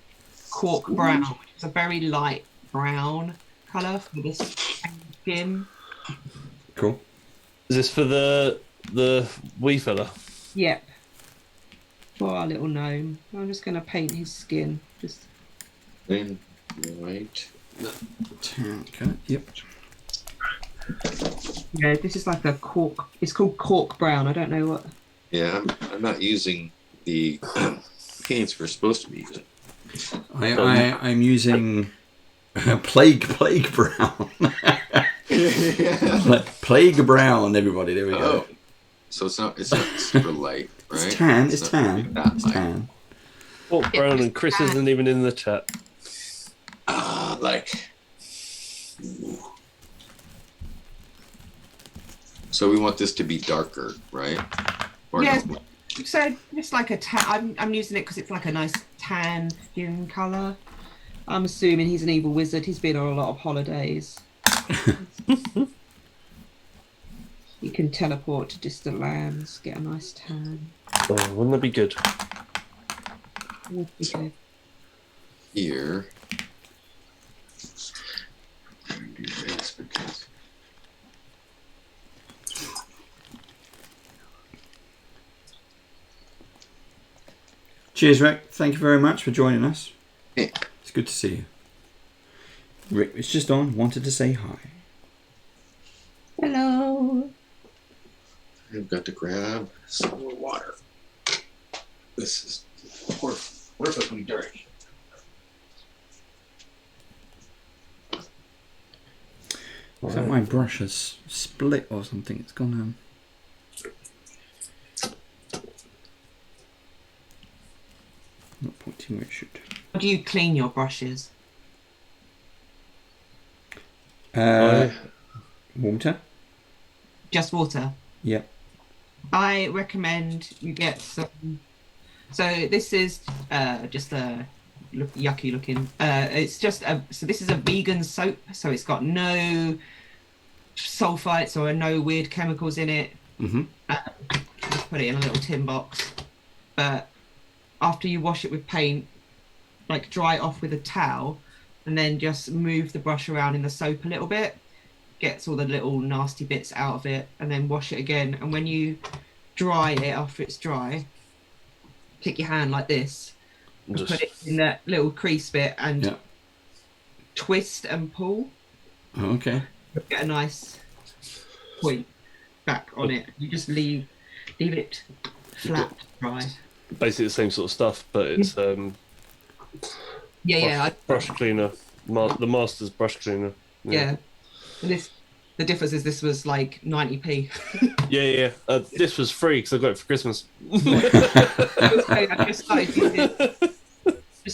cork brown, which is a very light brown colour for this skin. Cool. Is this for the wee fella? Yep. For our little gnome. I'm just going to paint his skin. Just. Then right. Okay. Yep. Yeah, this is like a cork. It's called cork brown. I don't know what. Yeah, I'm not using the paints we're supposed to be using. I'm using plague brown. Plague brown, everybody. There we go. So it's not super light, right? It's tan. It's not tan. that It's light. tan. What brown? And Chris isn't even in the chat. Like. So we want this to be darker, right? Or Yes. no? So it's like a tan. I'm using it because it's like a nice tan skin colour. I'm assuming he's an evil wizard. He's been on a lot of holidays. You can teleport to distant lands, get a nice tan. Oh, wouldn't that be good? Would be good. Here. Do this because. Cheers, Rick. Thank you very much for joining us. Yeah. It's good to see you. Rick was just on. Wanted to say hi. Hello. I've got to grab some more water. This is perfectly dirty. I think my brush has split or something. It's gone. Not pointing where it should. How do you clean your brushes? Water. Just water. Yep. I recommend you get some. So this is just a yucky looking. It's just so this is a vegan soap. So it's got no sulfites or no weird chemicals in it. Just put it in a little tin box. But after you wash it with paint, like dry it off with a towel, and then just move the brush around in the soap a little bit. Gets all the little nasty bits out of it, and then wash it again. And when you dry it after it's dry. Take your hand like this, and Just- put it in that little crease bit, and Yeah. twist and pull. Okay. Get a nice point back on it. You just leave it flat dry. Basically the same sort of stuff, but it's Yeah, brush cleaner. The master's brush cleaner. yeah. And the difference is this was like 90p. Yeah. This was free because I got it for Christmas. I just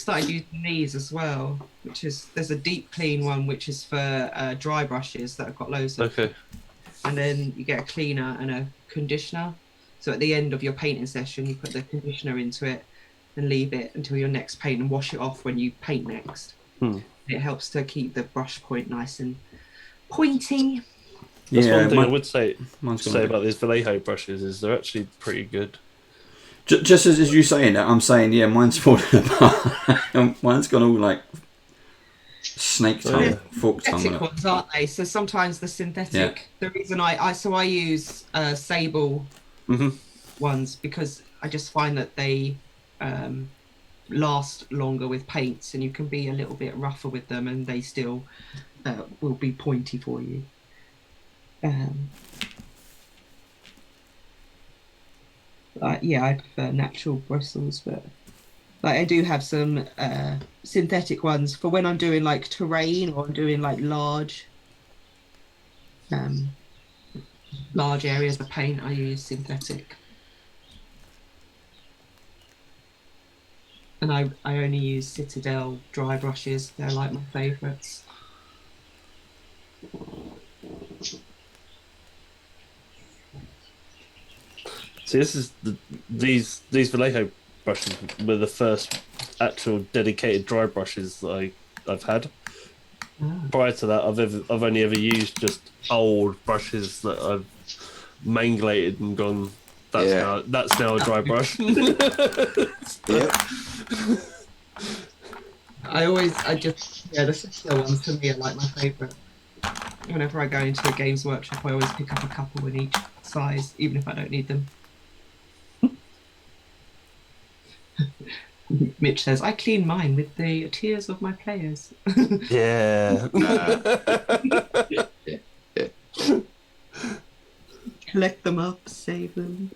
started using these as well, which is there's a deep clean one which is for dry brushes that I've got loads of. Okay. And then you get a cleaner and a conditioner. So at the end of your painting session, you put the conditioner into it and leave it until your next paint and wash it off when you paint next. It helps to keep the brush point nice and pointy. That's Yeah, one thing I mine- would say mine's gonna be- about these Vallejo brushes is they're actually pretty good. Just as you saying that, I'm saying, yeah, mine's falling apart. Mine's gone all like snake tongue, fork tongue. Synthetic ones, aren't they? So sometimes the synthetic. Yeah. The reason I use sable ones because I just find that they last longer with paints, and you can be a little bit rougher with them, and they still will be pointy for you. Yeah, I prefer natural bristles, but like I do have some synthetic ones for when I'm doing like terrain or I'm doing like large areas of paint. I use synthetic, and I only use Citadel dry brushes. They're like my favourites. See, this is these Vallejo brushes were the first actual dedicated dry brushes that I've had. Prior to that, I've only ever used just old brushes that I've mangulated and gone. That's now a dry brush. Yep. The Citadel ones to me are like my favourite. Whenever I go into a games workshop, I always pick up a couple in each size, even if I don't need them. Mitch says, I clean mine with the tears of my players. Yeah. Collect them up, save them.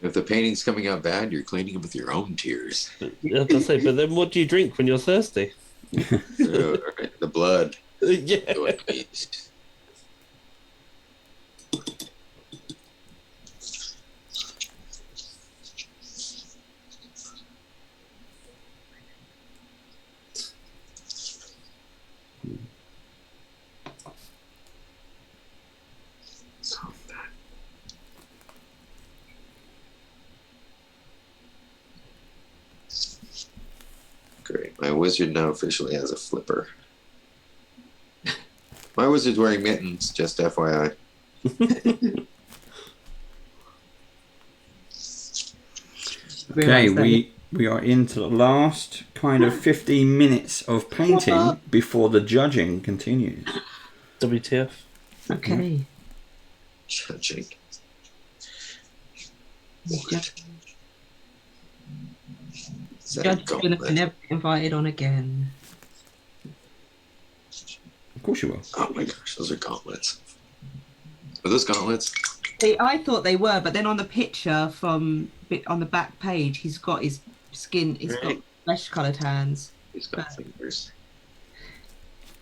If the painting's coming out bad, you're cleaning it with your own tears. Yeah, I say, but then what do you drink when you're thirsty? So, the blood. Yeah. What it means. Great. My wizard now officially has a flipper. My wizard's wearing mittens, just FYI. Okay, we are into the last kind of 15 minutes of painting before the judging continues. WTF? Okay. Judging. Is that a Judge gonna gauntlet? never get invited on again. Of course you will. Oh my gosh, those are gauntlets. Are those gauntlets? See, I thought they were, but then on the picture on the back page, he's got his skin. He's got flesh-coloured hands. He's got fingers.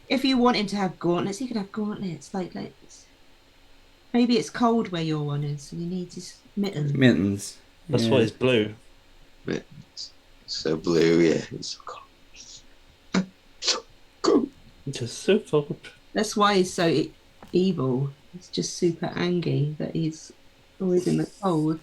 If you want him to have gauntlets, he could have gauntlets. Like maybe it's cold where your one is, and he needs his mittens. Mittens. That's Yeah. why it's blue. Mittens. So blue, yeah. It's so cold. So cold. Just so cold. That's why he's so evil. He's just super angry that he's always in the cold.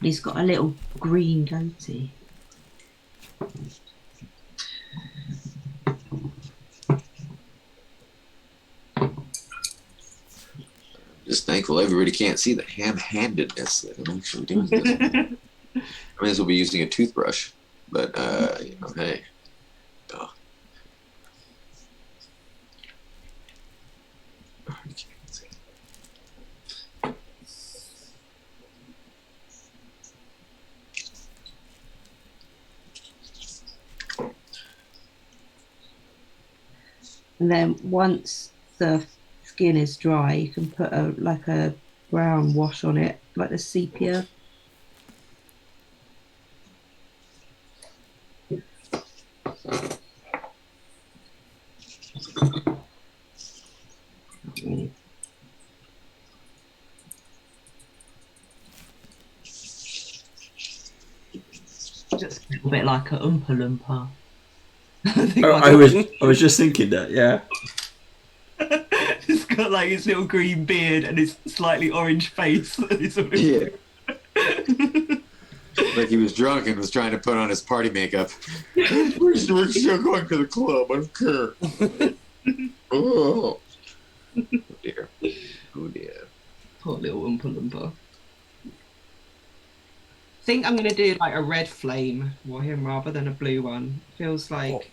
He's got a little green goatee. Just thankful everybody can't see the ham-handedness that I'm actually doing this. I may as well be using a toothbrush, but hey. Oh. You can't see. And then once the skin is dry, you can put a brown wash on it, like the sepia. Just a little bit like a Oompa Loompa. I was just thinking that, yeah. It's got like his little green beard and his slightly orange face. Yeah. Like he was drunk and was trying to put on his party makeup. We're still going to the club. I don't care. Oh. Oh dear. Oh dear. Poor little Oompa Loompa. I think I'm going to do like a red flame for him rather than a blue one. Feels like...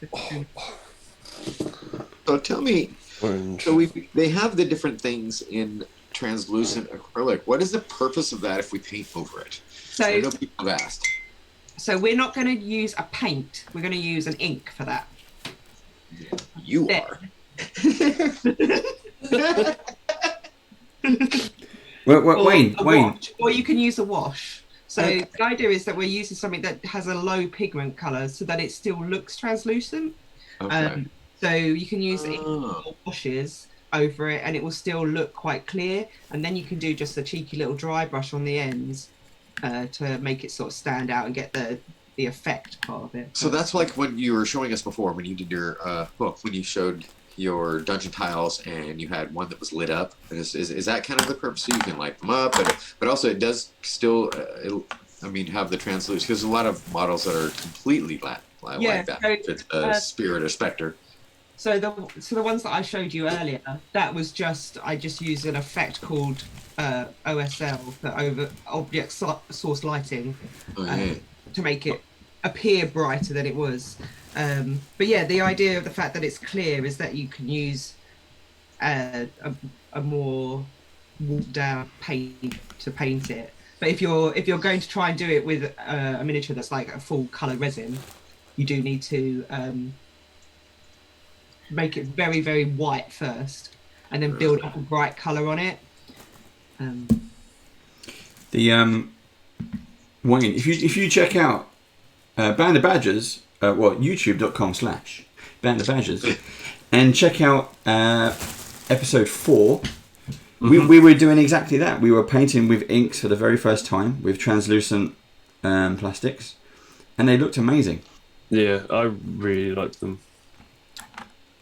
So tell me, Orange. so they have the different things in translucent acrylic. What is the purpose of that if we paint over it? I know people have asked. So we're not going to use a paint. We're going to use an ink for that. You There. are. Wayne. Wash, or you can use a wash. So the idea is that we're using something that has a low pigment colour so that it still looks translucent. Okay. So you can use ink or washes over it and it will still look quite clear. And then you can do just a cheeky little dry brush on the ends to make it sort of stand out and get the effect part of it. So that's like when you were showing us before, when you did your book, when you showed your dungeon tiles and you had one that was lit up. Is that kind of the purpose? So you can light them up, but also it does still, have the translucent, because a lot of models that are completely like that. So, if it's a spirit or specter. So the ones that I showed you earlier, that was I just used an effect called OSL for over object source lighting to make it appear brighter than it was. But yeah, the idea of the fact that it's clear is that you can use a more watered down paint to paint it. But if you're going to try and do it with a miniature that's like a full color resin, you do need to make it very, very white first, and then build up a bright color on it. Wayne, if you check out Band of Badgers, youtube.com/Band of Badgers, and check out episode 4. We were doing exactly that. We were painting with inks for the very first time with translucent plastics, and they looked amazing. Yeah, I really like them.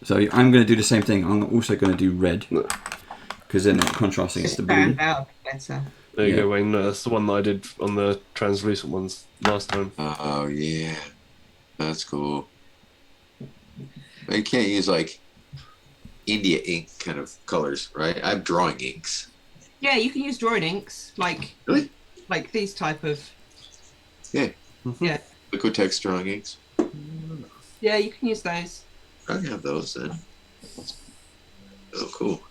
So I'm going to do the same thing. I'm also going to do red, because then contrasting is the blue. Stand out better. There you go, Wayne. No, that's the one that I did on the translucent ones last time. Oh yeah, that's cool. But you can't use like India ink kind of colors, right? I have drawing inks. Yeah, you can use drawing inks, like these type of. Yeah. Yeah. Liquitex drawing inks. Yeah, you can use those. I have those then. Oh, cool.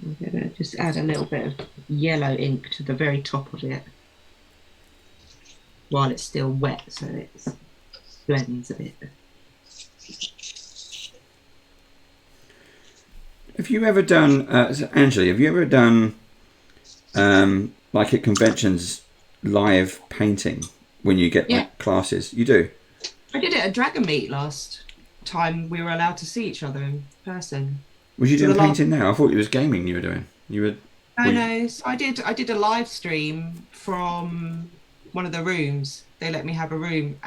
I'm gonna just add a little bit of yellow ink to the very top of it while it's still wet, so it blends a bit. Have you ever done, Angela, have you ever done, like at conventions, live painting when you get like classes? You do? I did it at Dragon Meet last time we were allowed to see each other in person. Was you doing painting now? I thought it was gaming you were doing. You were. No. So I did a live stream from one of the rooms. They let me have a room.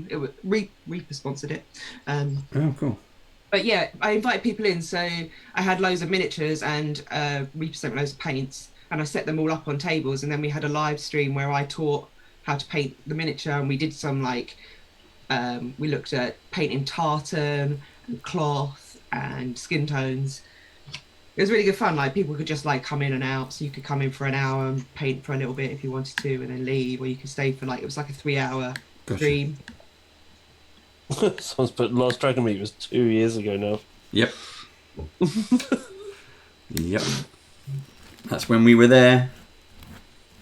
It was Reaper sponsored it. Oh, cool. But yeah, I invited people in, so I had loads of miniatures and we sent loads of paints, and I set them all up on tables, and then we had a live stream where I taught how to paint the miniature, and we did some like we looked at painting tartan and cloth and skin tones. It was really good fun. Like people could just like come in and out, so you could come in for an hour and paint for a little bit if you wanted to, and then leave, or you could stay for like it was like a 3-hour stream. Someone's put Last Dragon Meet was 2 years ago now. Yep. Yep. That's when we were there.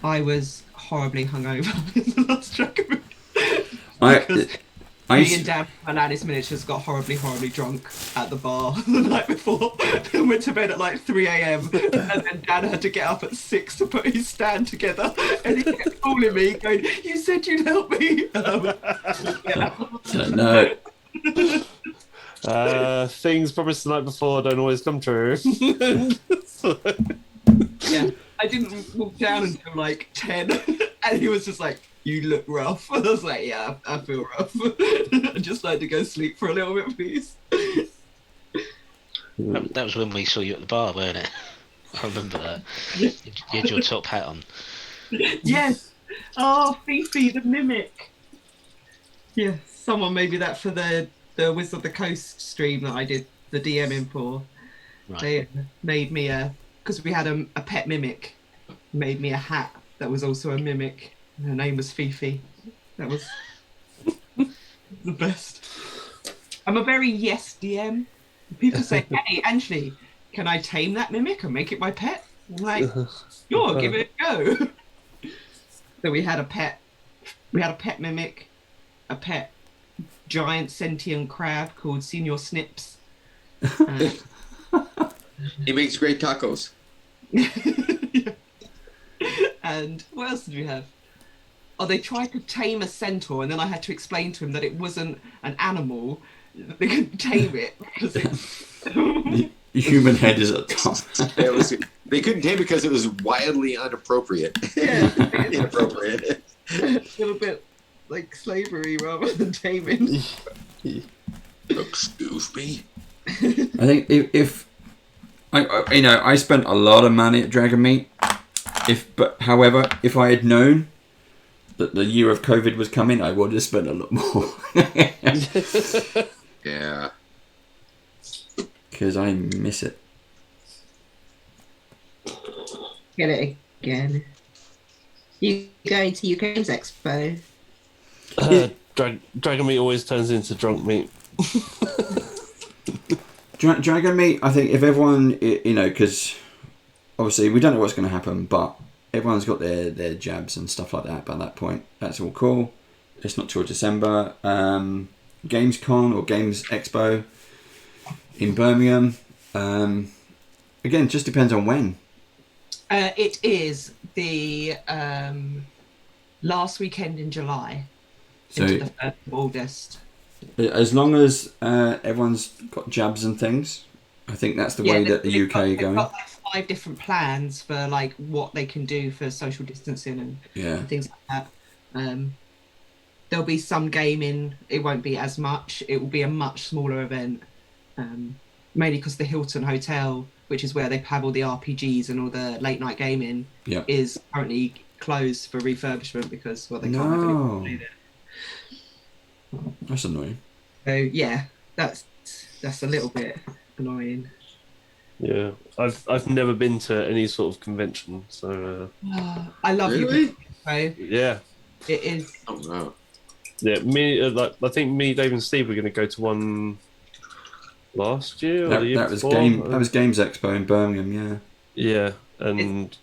I was horribly hungover in the last Dragon Meet. Me and Dan and Alice Miniatures got horribly drunk at the bar the night before and went to bed at like 3 a.m. and then Dan had to get up at 6 to put his stand together, and he kept calling me going, "You said you'd help me." No. Things promised the night before don't always come true. Yeah, I didn't walk down until like 10 and he was just like, "You look rough." I was like, "Yeah, I feel rough." I'd just like to go sleep for a little bit, please. That was when we saw you at the bar, weren't it? I remember that. You had your top hat on. Yes. Oh, Fifi the Mimic. Yeah, someone made me that for the Wizard of the Coast stream that I did the DMing for. Right. They made me because we had a pet mimic, made me a hat that was also a mimic. Her name was Fifi. That was the best. I'm a very yes DM. People say, "Hey, Ansley, can I tame that mimic and make it my pet?" I'm like, "Sure, give it a go." So we had a pet mimic, a pet giant sentient crab called Senior Snips. He makes great tacos. And what else did we have? Oh, they tried to tame a centaur, and then I had to explain to him that it wasn't an animal. They couldn't tame it because The human head is at the top. They couldn't tame it because it was wildly inappropriate. Inappropriate. a little bit like slavery rather than taming. Excuse me. I think if I spent a lot of money at Dragon Meet. However, if I had known that the year of COVID was coming, I would have spent a lot more. Yeah. Because I miss it. Get it again. You going to UK's Expo? Dragon Meat always turns into drunk meat. Dragon Meet, I think if everyone, because obviously we don't know what's going to happen, but everyone's got their jabs and stuff like that by that point. That's all cool. It's not till December. Gamescom or Games Expo in Birmingham. Again, just depends on when. It is the last weekend in July into the 1st of August. As long as everyone's got jabs and things, I think that's the way that the UK are going. They've got like 5 different plans for like what they can do for social distancing and things like that. There'll be some gaming. It won't be as much. It will be a much smaller event, mainly because the Hilton Hotel, which is where they have all the RPGs and all the late night gaming, is currently closed for refurbishment because they can't have anyone play there. That's annoying. So yeah, that's a little bit annoying. Yeah, I've never been to any sort of convention, so I love Really? you. yeah, It is. Oh no. yeah. I think me, Dave, and Steve were going to go to one last year or the year That was before. That was Games Expo in Birmingham. Yeah, and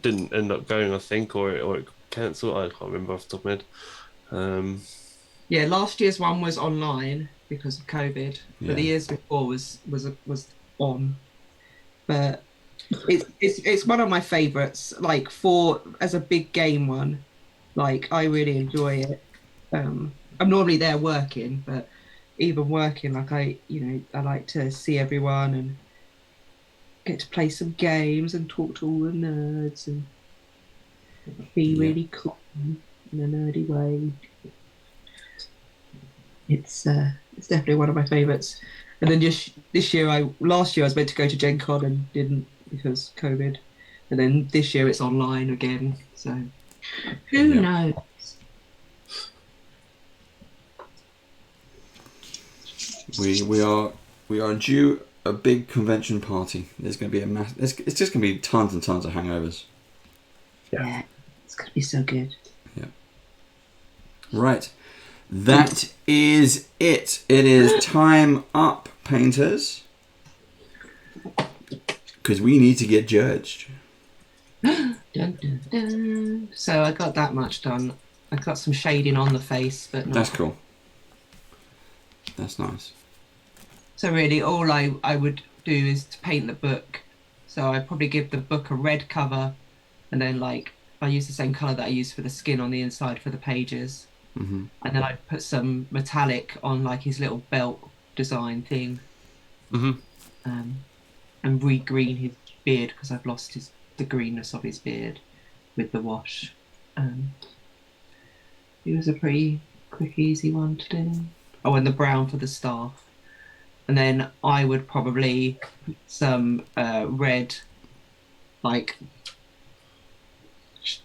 didn't end up going, I think, or it cancelled. I can't remember off the top of my head. Yeah, last year's one was online because of COVID, but the years before was on. But it's one of my favourites. Like as a big game one, like I really enjoy it. I'm normally there working, but even working, like I like to see everyone and get to play some games and talk to all the nerds and be really cool in a nerdy way. It's definitely one of my favourites. And then just last year I was meant to go to Gen Con and didn't because COVID. And then this year it's online again. So who knows? We are due a big convention party. There's going to be it's just going to be tons and tons of hangovers. Yeah, it's going to be so good. Yeah. Right. That is it. It is time up, painters. Because we need to get judged. Dun, dun, dun. So I got that much done. I got some shading on the face, but not. That's cool. That's nice. So really, all I would do is to paint the book. So I probably give the book a red cover, and then like I use the same color that I use for the skin on the inside for the pages, and then I put some metallic on like his little belt design thing, and re-green his beard because I've lost the greenness of his beard with the wash. It was a pretty quick, easy one to do. Oh, and the brown for the staff. And then I would probably put some red, like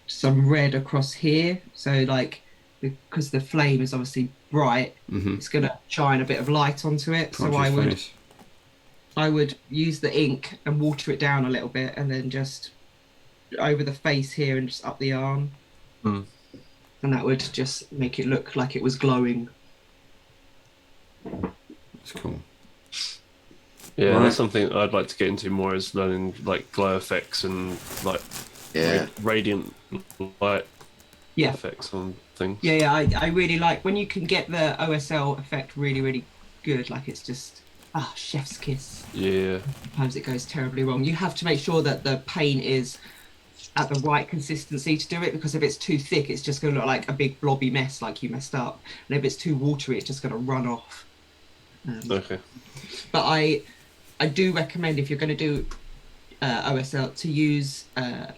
some red across here. So like, because the flame is obviously bright, it's going to shine a bit of light onto it. So I would use the ink and water it down a little bit, and then just over the face here and just up the arm. And that would just make it look like it was glowing. That's cool. Yeah, that's something I'd like to get into more, is learning like glow effects and like radiant light effects on things. Yeah, I really like when you can get the OSL effect really, really good. Like it's just chef's kiss. Yeah. Sometimes it goes terribly wrong. You have to make sure that the paint is at the right consistency to do it, because if it's too thick, it's just going to look like a big blobby mess, like you messed up. And if it's too watery, it's just going to run off. Okay. But I do recommend, if you're going to do OSL, to use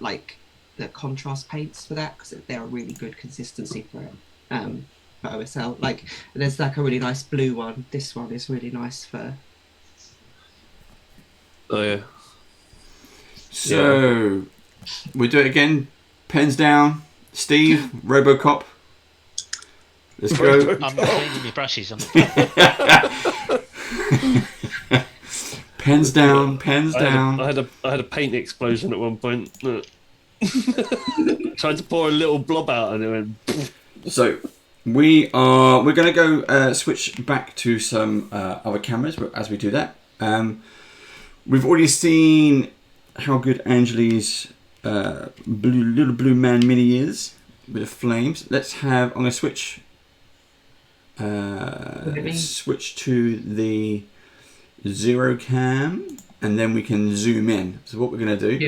like the contrast paints for that, because they're a really good consistency for it. For OSL, like there's like a really nice blue one. This one is really nice for. Oh yeah. So we do it again. Pens down. Steve, RoboCop. Let's go. I'm not cleaning my brushes. Pens down. Pens down. I had a paint explosion at one point. Tried to pour a little blob out and it went. So we're going to go switch back to some other cameras as we do that. We've already seen how good Angeli's little blue man mini is with the flames. I'm going to switch to the 0 cam, and then we can zoom in. So what we're going to do?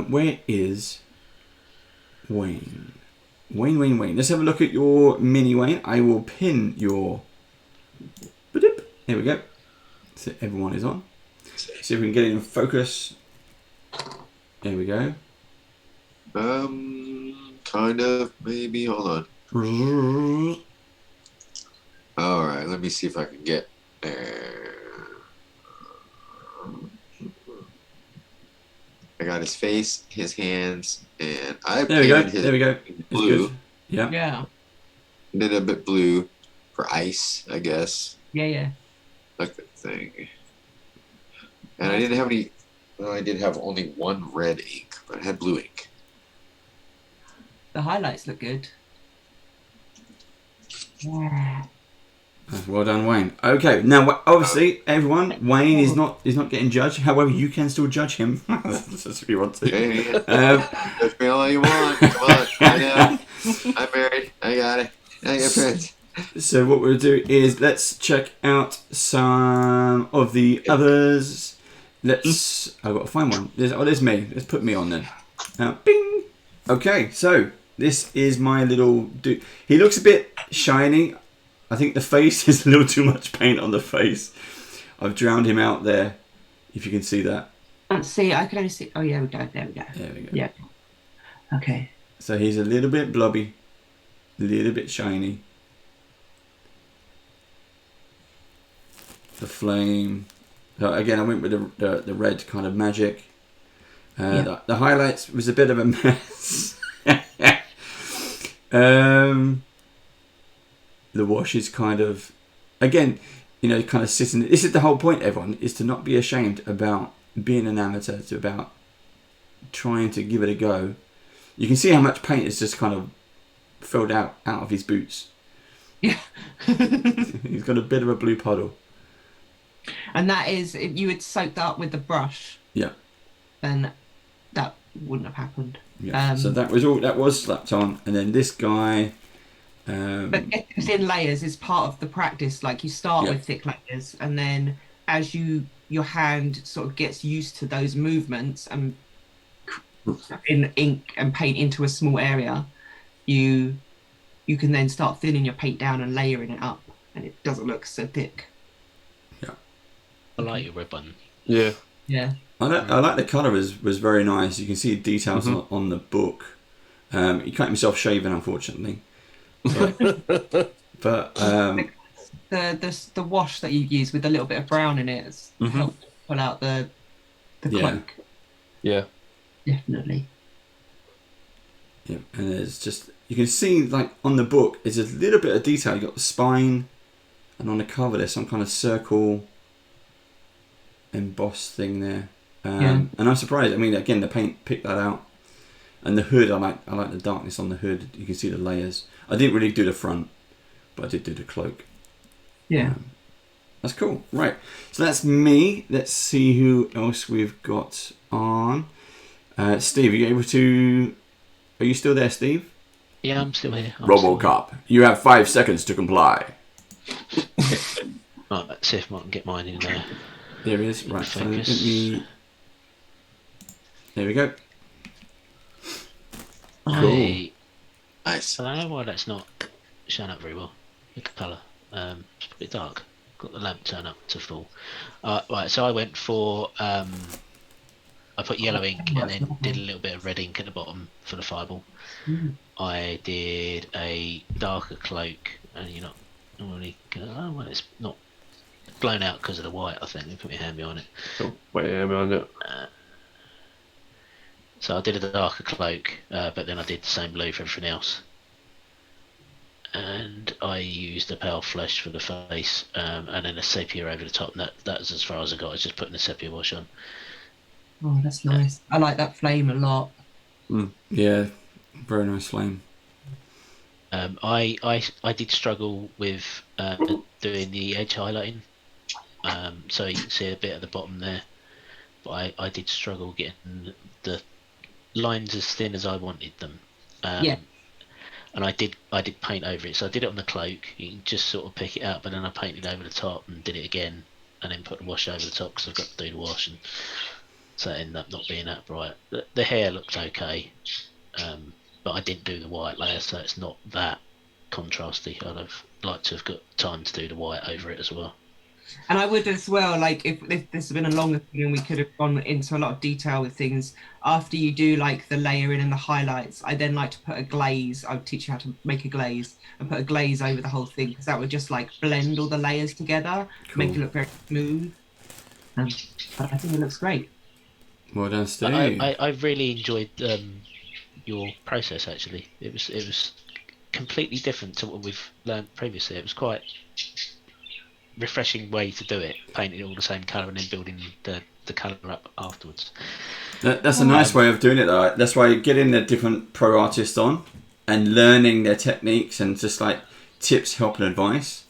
Where is Wayne? Wayne. Let's have a look at your mini, Wayne. I will pin your. Here we go. So everyone is on. See if we can get it in focus. There we go. Kind of, maybe. Hold on. All right, let me see if I can get there. I got his face, his hands, and There we go. Blue. Yeah. Yeah. Did a bit blue for ice, I guess. Yeah. Like that thing. And I didn't have any. Well, I did have only one red ink, but I had blue ink. The highlights look good. Yeah. Well done, Wayne. Okay, now obviously, everyone, Wayne is not getting judged. However, you can still judge him if you want to. Judge me all you want. Come on, I know. I'm married. I got it. I got friends. So what we'll do is let's check out some of the others. I've got to find one. There's me. Let's put me on then. Bing. Okay, so this is my little dude. He looks a bit shiny. I think the face is a little too much paint on the face. I've drowned him out there, if you can see that. Let's see, I can only see. Oh, yeah, we go. There we go. There we go. Yeah. Okay. So he's a little bit blobby, a little bit shiny. the flame. So again, I went with the red kind of magic. The highlights was a bit of a mess. The wash is kind of, again, kind of sitting. This is the whole point, everyone, is to not be ashamed about being an amateur. It's about trying to give it a go. You can see how much paint is just kind of filled out of his boots. Yeah. He's got a bit of a blue puddle. And that is, if you had soaked that up with the brush, then that wouldn't have happened. Yeah. So that was slapped on, and then this guy. But it's in layers is part of the practice. Like you start with thick layers, and then as your hand sort of gets used to those movements and in ink and paint into a small area, you can then start thinning your paint down and layering it up, and it doesn't look so thick. Yeah. I like your red one. Yeah. Yeah. I like the colour was very nice. You can see details on the book. He cut himself shaving, unfortunately. But the wash that you use with a little bit of brown in it has helped pull out the cloak. Yeah. Definitely. Yeah, and there's just, you can see like on the book there's a little bit of detail. You got the spine, and on the cover there's some kind of circle embossed thing there. And I'm surprised. I mean, again, the paint picked that out. And the hood, I like the darkness on the hood. You can see the layers. I didn't really do the front, but I did do the cloak. Yeah. That's cool. Right. So that's me. Let's see who else we've got on. Steve, are you able to... Are you still there, Steve? Yeah, I'm still here. RoboCop, you have 5 seconds to comply. Right, let's see if I can get mine in there. There he is. Right. So let Focus. me... There we go. Cool. Nice. I don't know why that's not showing up very well. The colour. It's a bit dark. Got the lamp turned up to full. Right, so I went for I put yellow ink and then did a little bit of red ink at the bottom for the fireball. I did a darker cloak, and you're not normally gonna, well, it's not blown out because of the white, I think. Let me put my hand behind it. Cool. Wait, yeah, behind it. So I did a darker cloak, but then I did the same blue for everything else. And I used the pale flesh for the face, and then a sepia over the top. And that's as far as I got. I was just putting the sepia wash on. Oh, that's nice. I like that flame a lot. Yeah, very nice flame. I did struggle with doing the edge highlighting. So you can see a bit at the bottom there. But I did struggle getting the lines as thin as I wanted them. And I did paint over it. So I did it on the cloak. You can just sort of pick it out, but then I painted over the top and did it again, and then put the wash over the top because I've got to do the wash, and so it ended up not being that bright. The hair looked okay, but I didn't do the white layer, so it's not that contrasty. I'd have liked to have got time to do the white over it as well. And I would as well, like if this had been a longer thing and we could have gone into a lot of detail with things, after you do like the layering and the highlights, I then like to put a glaze. I would teach you how to make a glaze and put a glaze over the whole thing, because that would just like blend all the layers together, make it look very smooth. But I think it looks great. Well done, Steve. I really enjoyed your process, actually. It was completely different to what we've learned previously. It was quite refreshing way to do it, painting all the same colour and then building the colour up afterwards. That's a nice way of doing it, though. That's why getting the different pro artists on and learning their techniques and just like tips, help, and advice.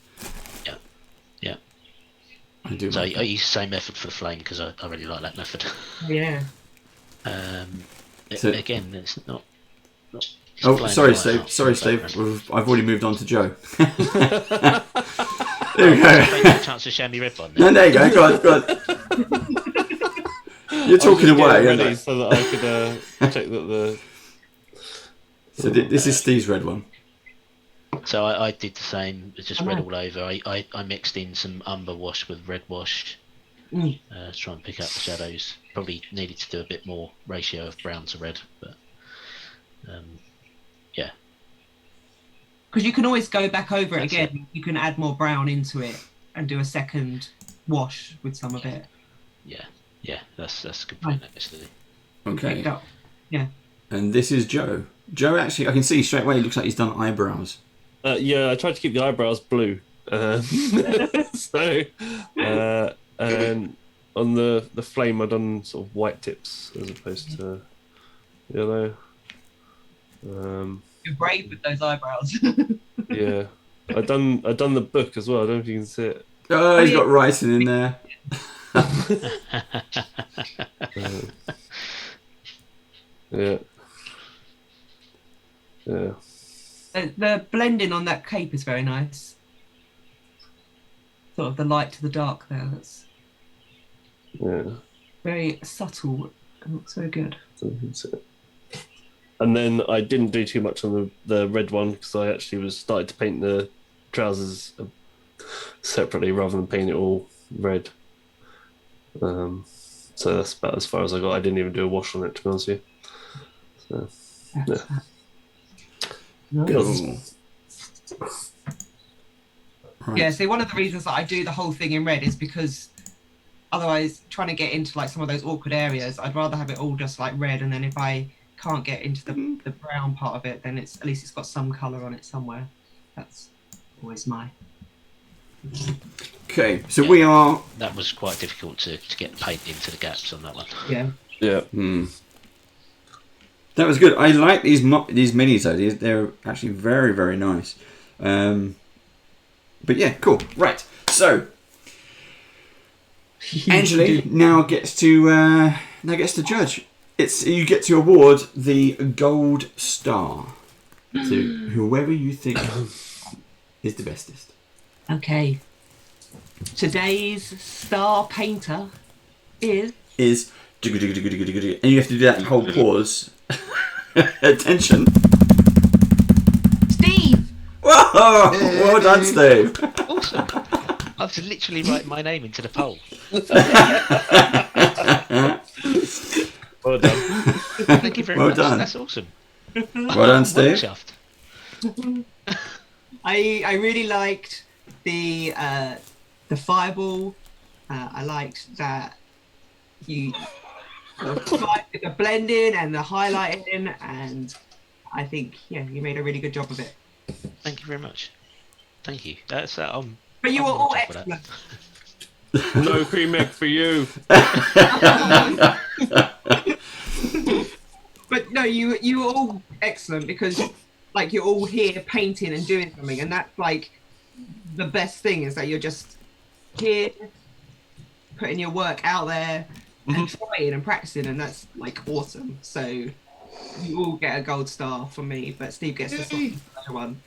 Yeah. I do. So I use the same method for the flame because I really like that method. Yeah. So- again, it's not. Oh, flame sorry, right Steve. out. Sorry, Steve. I've already moved on to Joe. There we Don't go. get a chance to show me red one. No, there you go. Go on. You're talking away. Ready aren't so that I could check that the. So this is Steve's red one. So I did the same, just red all over. I mixed in some umber wash with red wash to try and pick up the shadows. Probably needed to do a bit more ratio of brown to red, but yeah. Because you can always go back over it again. You can add more brown into it and do a second wash with some of it. Yeah, that's a good point actually. Okay. Picked up. Yeah. And this is Joe. Joe, actually, I can see straight away. It looks like he's done eyebrows. Yeah, I tried to keep the eyebrows blue. And on the flame, I've done sort of white tips as opposed to yellow. You're brave with those eyebrows. Yeah, I've done the book as well. I don't know if you can see it. Oh, he's got writing in there. Yeah. Yeah. The blending on that cape is very nice. Sort of the light to the dark there. That's very subtle. It looks so good. And then I didn't do too much on the red one because I actually was started to paint the trousers separately rather than paint it all red. So that's about as far as I got. I didn't even do a wash on it, to be honest with you. So, yeah. Cool. Right. Yeah, see, one of the reasons that I do the whole thing in red is because otherwise, trying to get into like some of those awkward areas, I'd rather have it all just like red, and then if I can't get into the brown part of it, then at least it's got some colour on it somewhere. That's always my. Okay, so we are. That was quite difficult to get the paint into the gaps on that one. Yeah. Yeah. That was good. I like these minis though. They're actually very, very nice. But yeah, cool. Right. So Angeli now gets to judge. You get to award the gold star to whoever you think is the bestest. Okay. Today's star painter is. And you have to do that whole pause. Attention. Steve! Whoa! Well done, Steve. Awesome. I have to literally write my name into the poll. Well done. Thank you very Well much. done. That's awesome. Well done, Steve. Chuffed. I really liked the fireball. I liked that you the blending and the highlighting, and I think you made a really good job of it. Thank you very much. Thank you. But you were all excellent. No cream egg for you. But no, you were all excellent because like you're all here painting and doing something, and that's like the best thing is that you're just here putting your work out there and trying and practicing, and that's like awesome. So you all get a gold star from me, but Steve gets the special one.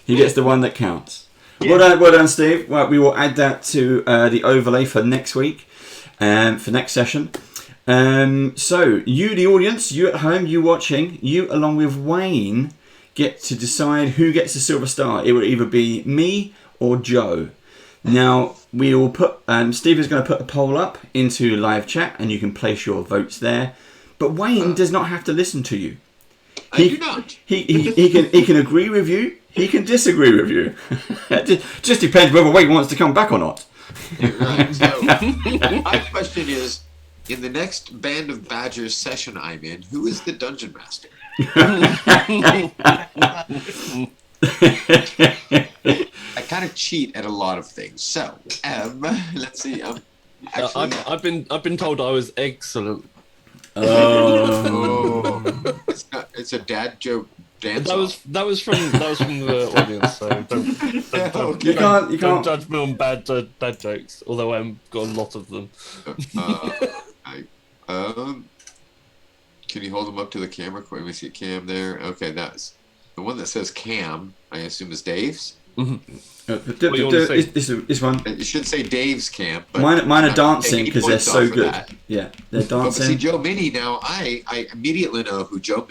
He gets the one that counts. Yeah. Well done, Steve. Well, we will add that to the overlay for next week, for next session. So you, the audience, you at home, you watching, you along with Wayne get to decide who gets a silver star. It will either be me or Joe. Now we will put. Steve is going to put a poll up into live chat, and you can place your votes there. But Wayne does not have to listen to you. I do not. He can agree with you. He can disagree with you. It just depends whether Wayne wants to come back or not. Right. So my question is, in the next Band of Badgers session I'm in, who is the dungeon master? I kind of cheat at a lot of things. So, let's see. I've been told I was excellent. It's a dad joke dance. That was from the audience. So don't judge me on bad dad jokes. Although I've got a lot of them. Can you hold them up to the camera? Let me see Cam there. Okay, that's the one that says Cam. I assume is Dave's. This one. It should say Dave's camp. But mine are dancing because they're so good. That. Yeah, they're dancing. But see, Joe Mini now, I immediately know who Joe's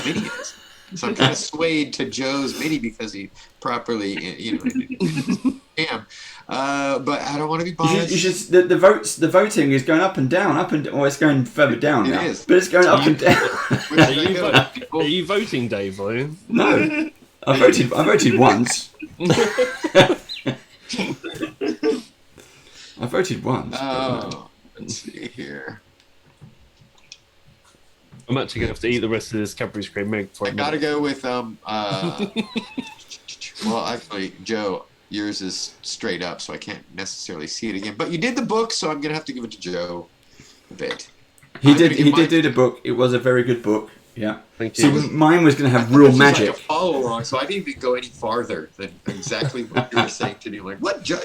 Mini is. So I'm kind of swayed to Joe's Mini because he properly, Cam. But I don't want to be biased. You should, the voting is going up and down, it's going further down now. It is. But it's going up and down. Are you voting, Dave? Are you? No, I voted once. I voted once. Oh, let's see here. I'm actually going to have to eat the rest of this Cadbury's cream egg for I gotta go with well, actually, Joe, yours is straight up, so I can't necessarily see it again. But you did the book, so I'm gonna have to give it to Joe a bit. He did do the book. It was a very good book. Yeah. Thank See, you. mine was going to have real This is magic. like a follow along, so I didn't even go any farther than exactly what you were saying to me. Like, what, Joe?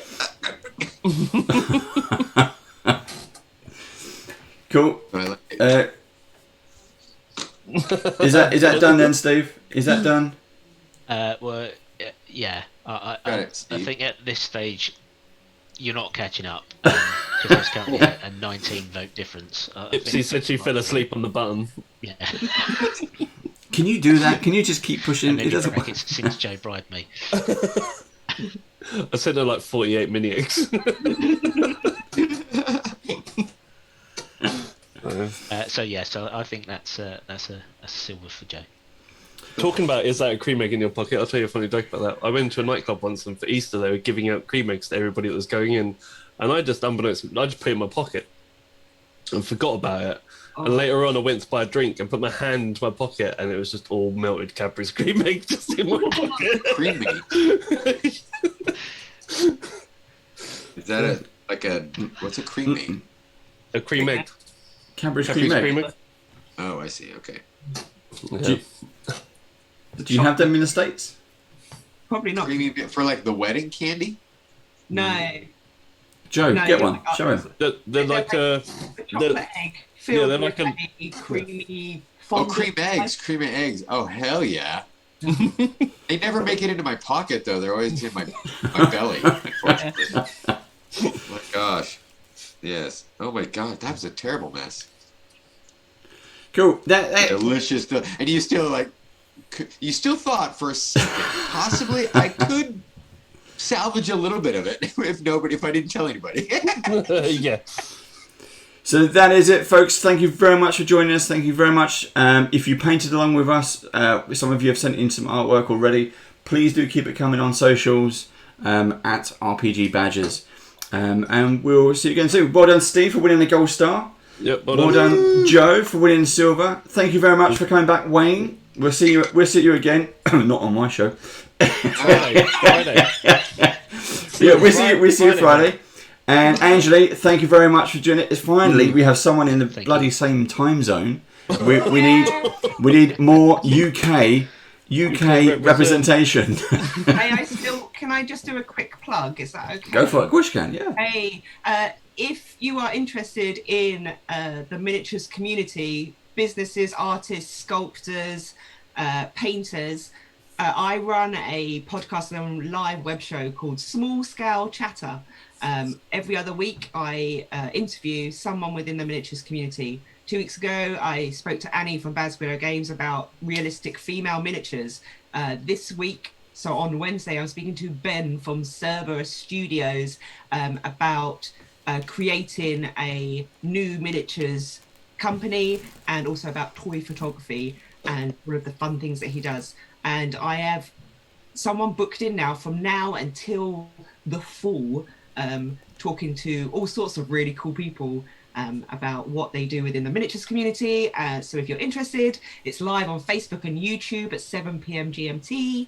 Cool. But I like it. Is that done then, Steve? Is that done? Well, yeah. Got it, I Steve. think at this stage, you're not catching up because there's currently a 19 vote difference. Ipsy said she fell asleep on the button. Yeah. Can you do that? Can you just keep pushing? And then It doesn't work. brackets, since Joe bribed me. I said her like 48 mini eggs. So I think that's a silver for Joe. Talking about is that a cream egg in your pocket? I'll tell you a funny joke about that. I went to a nightclub once, and for Easter they were giving out cream eggs to everybody that was going in, and I just put it in my pocket and forgot about it. And later on, I went to buy a drink and put my hand into my pocket, and it was just all melted Cadbury's cream egg just in my pocket. Creamy. Is that what's a creamy? A cream egg. Cadbury's Cadbury's cream egg. Oh, I see. Okay. Yeah. Do you have them in the States? Probably not. Creamy for like the wedding candy? No. Joe, No, get you're one. like, Show him. They're like a chocolate egg filled they're with like a creamy Oh, fondant. cream eggs. Creamy eggs. Oh, hell yeah. They never make it into my pocket, though. They're always in my belly, unfortunately. Oh, my gosh. Yes. Oh, my God. That was a terrible mess. Cool. That Delicious. And you still, you still thought for a second, possibly I could salvage a little bit of it if I didn't tell anybody. yeah. So that is it, folks. Thank you very much for joining us. Thank you very much. If you painted along with us, some of you have sent in some artwork already. Please do keep it coming on socials at RPG Badgers. And we'll see you again soon. Well done, Steve, for winning the gold star. Yep. Well done, Joe, for winning silver. Thank you very much for coming back, Wayne. We'll see you again. Not on my show. Friday. Yeah, we'll see you Friday. And Angeli, thank you very much for doing it. Finally, we have someone in the bloody same time zone. We need more UK representation. Can I just do a quick plug? Is that okay? Go for it. Of course you can. Yeah. Hey, if you are interested in the miniatures community, businesses, artists, sculptors, painters, I run a podcast and live web show called Small Scale Chatter. Every other week, I interview someone within the miniatures community. 2 weeks ago, I spoke to Annie from BREKKE Games about realistic female miniatures. This week, so on Wednesday, I'm speaking to Ben from Cerberus Studios about creating a new miniatures company and also about toy photography and one of the fun things that he does. And I have someone booked in now from now until the fall, talking to all sorts of really cool people about what they do within the miniatures community. So if you're interested, it's live on Facebook and YouTube at 7 p.m. GMT.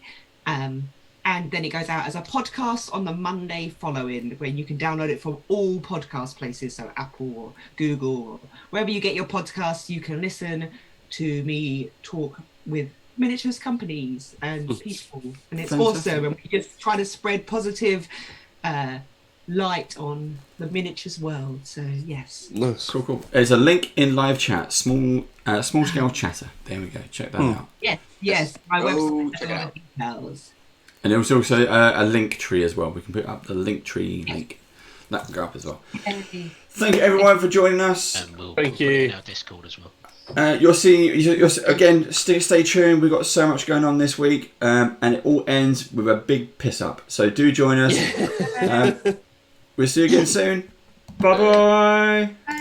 And then it goes out as a podcast on the Monday following, where you can download it from all podcast places, so Apple or Google or wherever you get your podcasts. You can listen to me talk with miniatures companies and people, and it's awesome. And we're just trying to spread positive light on the miniatures world. So yes, Nice. Cool. There's a link in live chat. Small scale chatter. There we go. Check that out. yes, my website check has it all out. the details. And there's also a link tree as well. We can put up the link tree link. That can go up as well. Thank you everyone for joining us. And we'll Thank put it you. in our Discord as well. You'll again. Stay tuned. We've got so much going on this week, and it all ends with a big piss up. So do join us. We'll see you again soon. Bye bye.